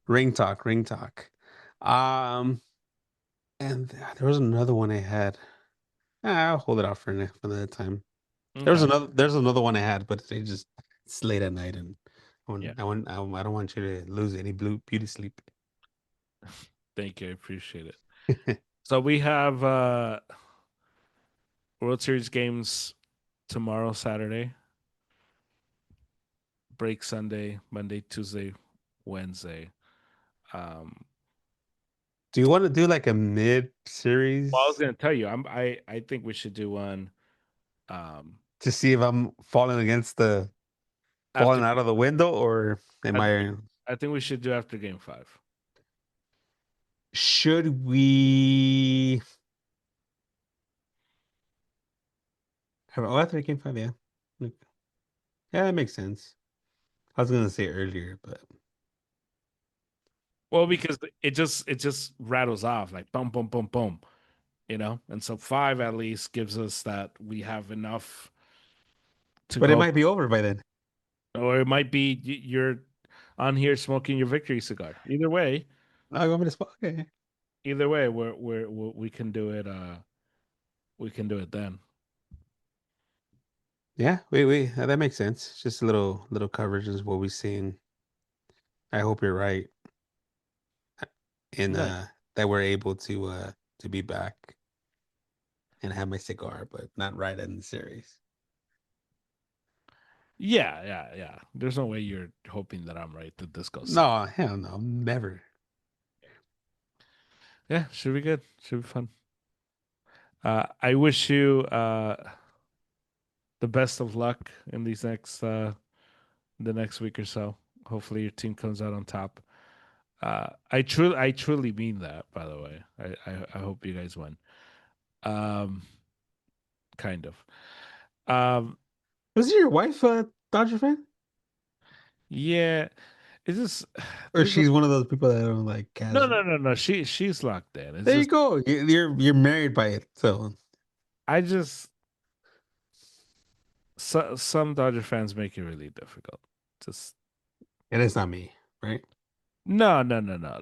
Ring talk, ring talk. Um, and there was another one I had. I'll hold it off for another time. Okay. There's another one I had, but it's late at night and Yeah. I don't want you to lose any blue beauty sleep. Thank you. I appreciate it. So we have World Series games tomorrow, Saturday, break Sunday, Monday, Tuesday, Wednesday. Um, Do you want to do like a mid well, I was series gonna tell you, I think we should do one to see if I'm after falling out of the window or am I think I I think we should do after game 5. should we have after game 5? Yeah. Like, yeah, that makes sense. I was gonna say earlier, but Well, because it just rattles off like boom, boom, boom, boom, and so 5 at least gives us that we have enough to it go, might be over by then. or it might be you're on here smoking your victory cigar. Oh, you want me to spot? Okay. Either way, we can do it. We can do it then. Yeah, wait, that makes sense. Just a little coverage is what we've seen. I hope you're right in No, that we're able to be back and have my cigar, but not right in the series. yeah, yeah, yeah. There's no way you're hoping that I'm right that this goes seven. No, hell no, never. Yeah, should be good. Should be fun. I wish you the best of luck in these next the next week or so. Hopefully your team comes out on top. I truly mean that, by the way. I hope you guys win. Um kind of. Um Was your wife a Dodger fan? yeah, it's just Or there's a, she's one of those people that don't like casual? no. She's locked in. It's There you just go. You're married by it. So I just some Dodger fans make it really difficult. Just it is not me, right? no.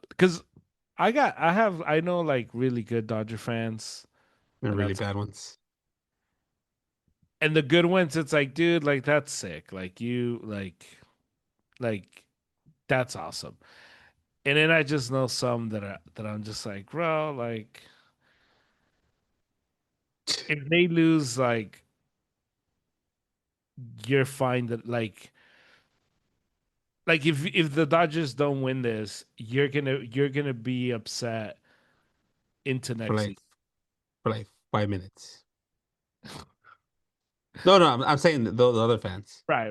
Because I know like really good Dodger fans, The and really that's bad ones. and the good ones. It's like, dude, like that's sick. Like you like that's awesome. And then I just know some that I'm just like, bro, like if they lose, like you're fine. That like if the Dodgers don't win this, you're gonna be upset into for next like season. for like 5 minutes. No, I'm saying the other fans. Right.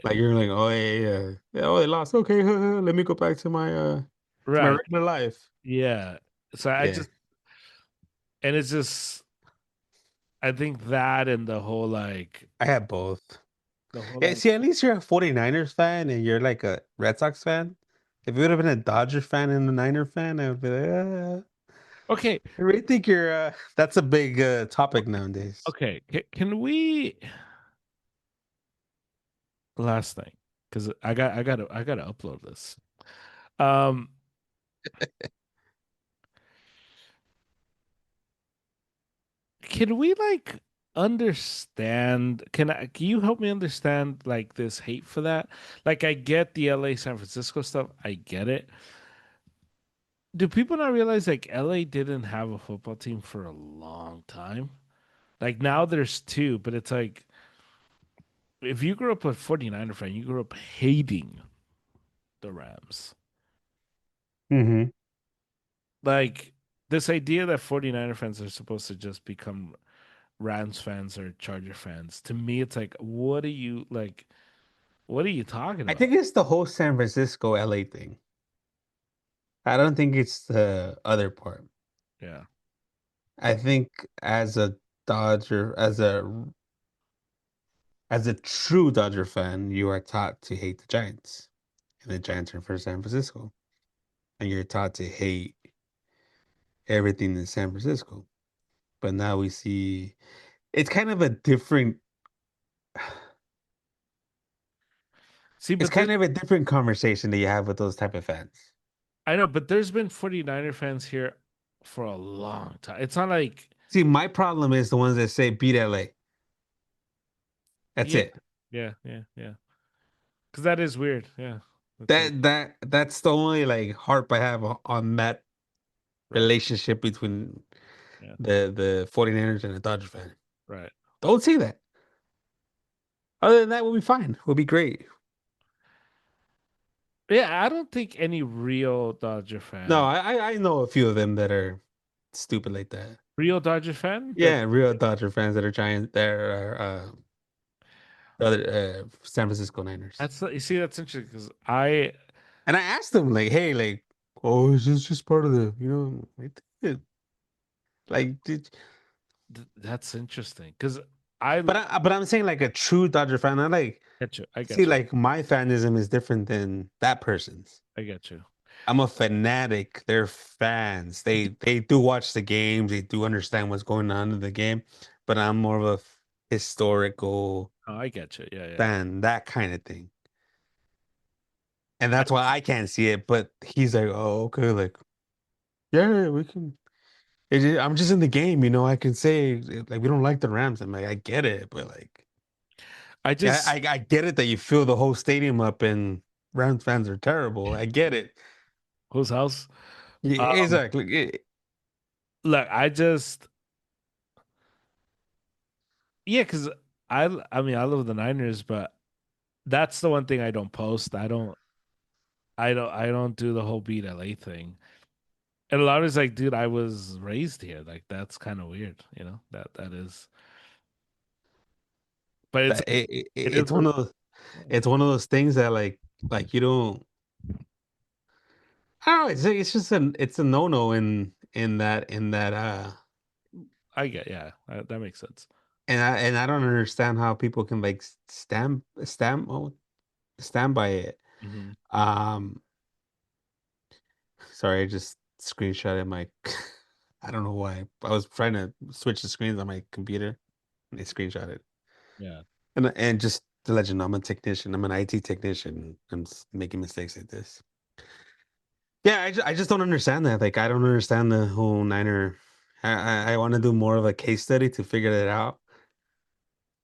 Like you're like, oh yeah, oh they lost. Okay, let me go back to my Right. regular life. Yeah. So I Yeah, just and it's just I think that and I had both. the whole Yeah, like see, at least you're a 49ers fan and you're like a Red Sox fan. If you would have been a Dodger fan and a Niner fan, I would be like, okay, I really think you're that's a big topic nowadays. okay. Can we last thing because I gotta upload this. Um, can we like understand? Can you help me understand like this hate for that? Like I get the LA San Francisco stuff. I get it. Do people not realize like LA didn't have a football team for a long time? Like now there's two, but it's like if you grew up a 49er fan, you grew up hating the Rams. Hmm. Like this idea that 49er fans are supposed to just become Rams fans or Charger fans, to me it's like what are you like what are you talking I about? think it's the whole San Francisco LA thing. I don't think it's the other part. Yeah. I think as a Dodger, as a true Dodger fan, you are taught to hate the Giants, and the Giants are for San Francisco, and you're taught to hate everything in San Francisco. But now we see it's kind of a different. See, It's but kind of a different conversation that you have with those type of fans. I know, but there's been 49er fans here for a long time. It's not like See, my problem is the ones that say beat LA. That's yeah, it. yeah. Because that is weird. Yeah. That's weird. That's the only like harp I have on that Right. relationship between Yeah. the 49ers and the Dodger fan. Right. Don't say that. Other than that, we'll be fine. We'll be great. Yeah, I don't think any real Dodger No, fan, I know a few of them that are stupid like that. real Dodger fan that Yeah, real Dodger fans that are giant. That are other San Francisco Niners. that's you see that's interesting because I And I asked them like, hey, like, oh, is this just part of the, like, that's interesting because I but I'm saying like a true Dodger fan. I like get you. I see get you. like my fanism is different than that person's. I get you. I'm a fanatic. They're fans. They do watch the games. They do understand what's going on in the game. But I'm more of a historical Oh, I get you. Yeah. fan, that kind of thing. And I, that's why I can't see it. But he's like, oh, okay, like, yeah, we can. I'm just in the game, I can say like we don't like the Rams. I'm like, I get it, but like, I yeah, just I get it that you fill the whole stadium up and Rams fans are terrible. I get it. whose house? Yeah, Um, exactly. look, I just yeah, because I mean I love the Niners, but that's the one thing I don't post. I don't do the whole beat LA thing. And a lot of it's like, dude, I was raised here. Like that's kind of weird, you know? That is but That it is it's one of those things that like you don't. I don't know. It's just it's a no no in that. I get, yeah, that makes sense. And I don't understand how people can like stand by it. Hmm. Um, Sorry, I just screenshotted my. I don't know why. I was trying to switch the screens on my computer, and I screenshot it. Yeah. And just to let you know, I'm a technician. I'm an IT technician. I'm making mistakes like this. Yeah, I just don't understand that. Like, I don't understand the whole Niner. I want to do more of a case study to figure it out.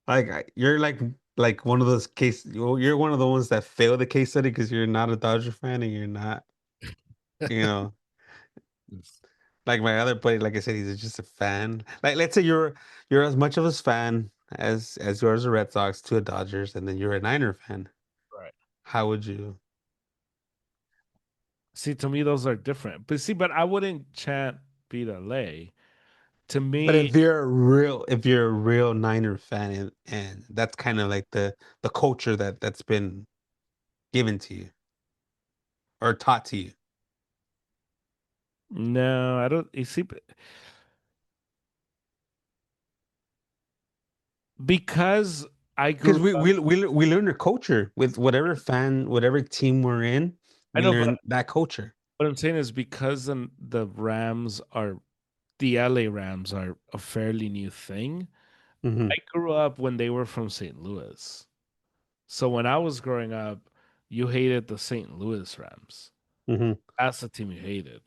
Like, you're like one of those you're one of the ones that failed the case study because you're not a Dodger fan and you're not, you know, Yes. like my other buddy. Like I said, he's just a fan. Like, let's say you're as much of a fan as yours a Red Sox to a Dodgers, and then you're a Niner fan. Right. How would you? See, to me, those are different. But see, but I wouldn't chant beat LA. To But me, if you're a real Niner fan, and that's kind of like the culture that's been given to you or taught to you, no, I don't. You see, because I because grew we up, we we learn the culture with whatever team we're in. I We know, but learn that culture. what I'm saying is because the Rams are the LA Rams are a fairly new thing. Hmm. I grew up when they were from St. Louis. So when I was growing up, you hated the St. Louis Rams. Hmm. That's the team you hated.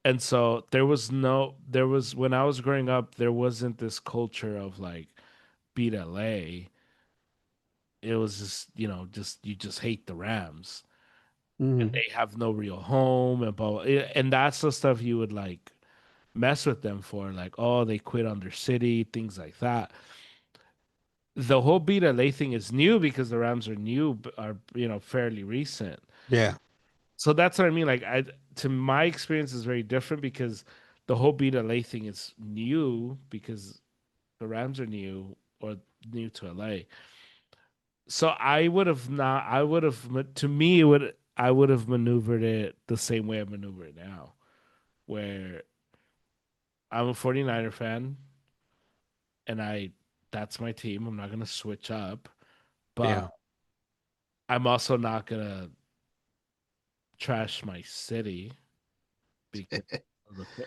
And so there was when I was growing up, there wasn't this culture of like beat LA. It was just, just you just hate the Rams and Hmm. they have no real home and blah, blah. And that's the stuff you would like mess with them for, like, oh, they quit on their city, things like that. The whole beat LA thing is new because the Rams are new, are fairly recent. Yeah. So that's what I mean. Like, to my experience is very different because the whole beat LA thing is new because the Rams are new or new to LA. So I would have not. I would have to me it would. I would have maneuvered it the same way I maneuver it now, where I'm a 49er fan and that's my team. I'm not gonna switch up, but Yeah. I'm also not gonna trash my city because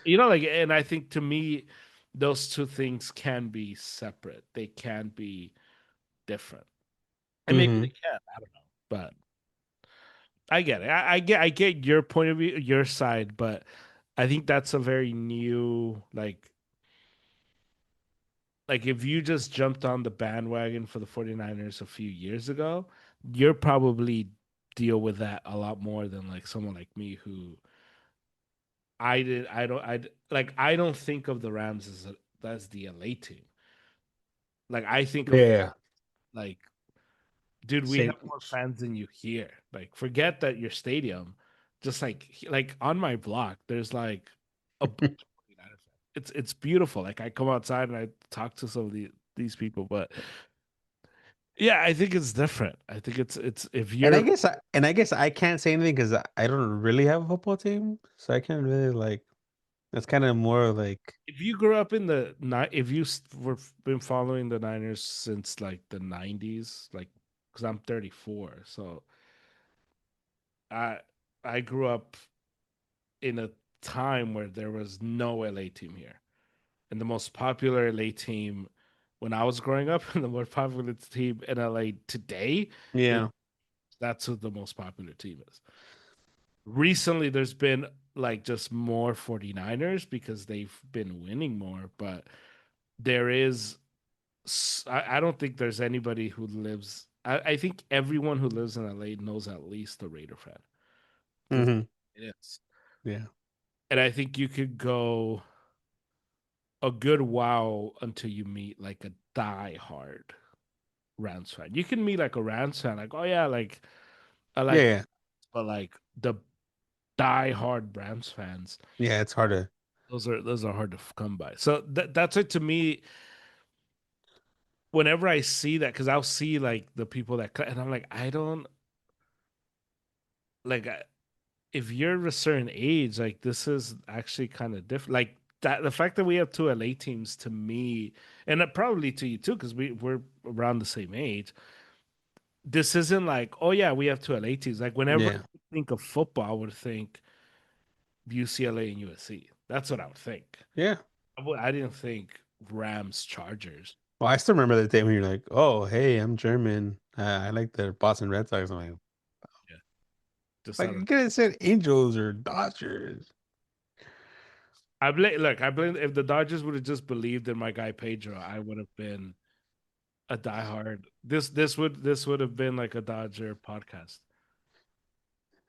like, and I think to me those two things can be separate. They can be different. And maybe they Hmm. can, I don't know. But I get it. I get your point of view, your side, but I think that's a very new like if you just jumped on the bandwagon for the 49ers a few years ago, you're probably deal with that a lot more than like someone like me who I don't think of the Rams as the LA team. Like I think of Yeah. like, dude, we have Same. more fans than you here. Like forget that your stadium, just like on my block, there's like a bunch of 49er fans. It's beautiful. Like I come outside and I talk to some of these people, but yeah, I think it's different. I think it's if you're And I guess I can't say anything because I don't really have a football team, so I can't really like. That's kind of more like. if you grew up in the if you were been following the Niners since like the 90s, like because I'm 34, so I I grew up in a time where there was no LA team here. And the most popular LA team when I was growing up and the most popular team in LA today is Yeah. that's who the most popular team is. Recently there's been like just more 49ers because they've been winning more, but there is I don't think there's anybody who lives I think everyone who lives in LA knows at least a Raider fan because Hmm. it is. Yeah. And I think you could go a good while until you meet like a die-hard Rams fan. You can meet like a Rams fan, like, oh yeah, like I Yeah. like, Yeah. but like the die-hard Rams fans, Yeah. It's hard to. those are hard to come by. So that's it to me. whenever I see that, because I'll see like the people that cut, and I'm like, I don't like if you're a certain age, like this is actually kind of different. Like that, the fact that we have two LA teams to me, and probably to you too, because we're around the same age. This isn't like, oh yeah, we have two LA teams. Like whenever Yeah. I think of football, I would think UCLA and USC. That's what I would think. Yeah. I didn't think Rams Chargers. Well, I still remember the day when you're like, "Oh, hey, I'm German. I like the Boston Red Sox." I'm Yeah, just like, out you of could have said Angels or Dodgers. I blame. Look, I blame. If the Dodgers would have just believed in my guy Pedro, I would have been a diehard. This would have been like a Dodger podcast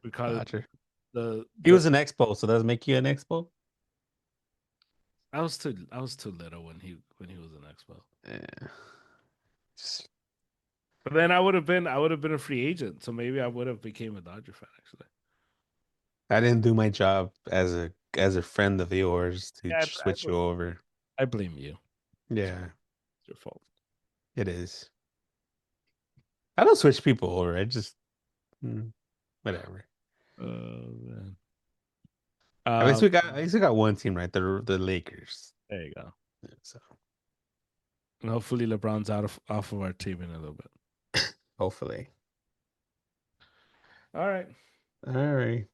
because Dodger. the He the was an Expo, so does that make you an Expo? I was too little when he was an Expo. Yeah. Just- But then I would have been a free agent, so maybe I would have became a Dodger fan actually. I didn't do my job as a friend of yours to Yeah, switch you over. I blame you. Yeah, It's your fault. it is. I don't switch people over. I just whatever. Man. At least we got one team right, the Lakers. There you go. Yeah, so And hopefully LeBron's off of our team in a little bit. hopefully. All right. All right.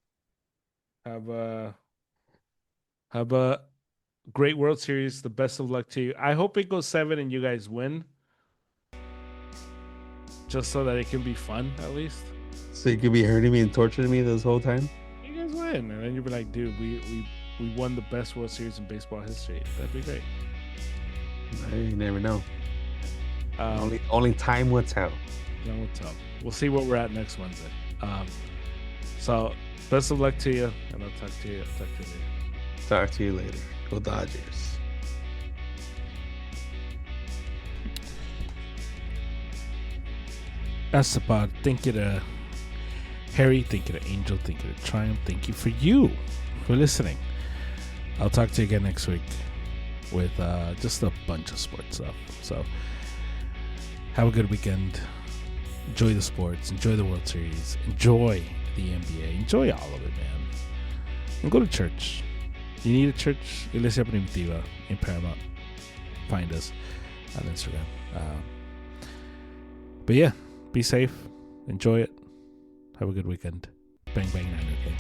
Have a great World Series. The best of luck to you. I hope it goes 7 and you guys win. Just so that it can be fun at least. So you could be hurting me and torturing me this whole time? You guys win. And then you'll be like, dude, we won the best World Series in baseball history. That'd be great. You never know. Only time will tell. Then we'll tell. We'll see what we're at next Wednesday. So best of luck to you, and I'll talk to you later. Talk to you later. Go Dodgers. That's the pod. Thank you to Harry. Thank you to Angel. Thank you to Triumph. Thank you for listening. I'll talk to you again next week with just a bunch of sports stuff. So have a good weekend. Enjoy the sports. Enjoy the World Series. Enjoy the NBA. Enjoy all of it, man. And go to church. You need a church? Iglesia Primitiva in Paramount. Find us on Instagram. But yeah, be safe. Enjoy it. Have a good weekend. Bang, bang, Niner King.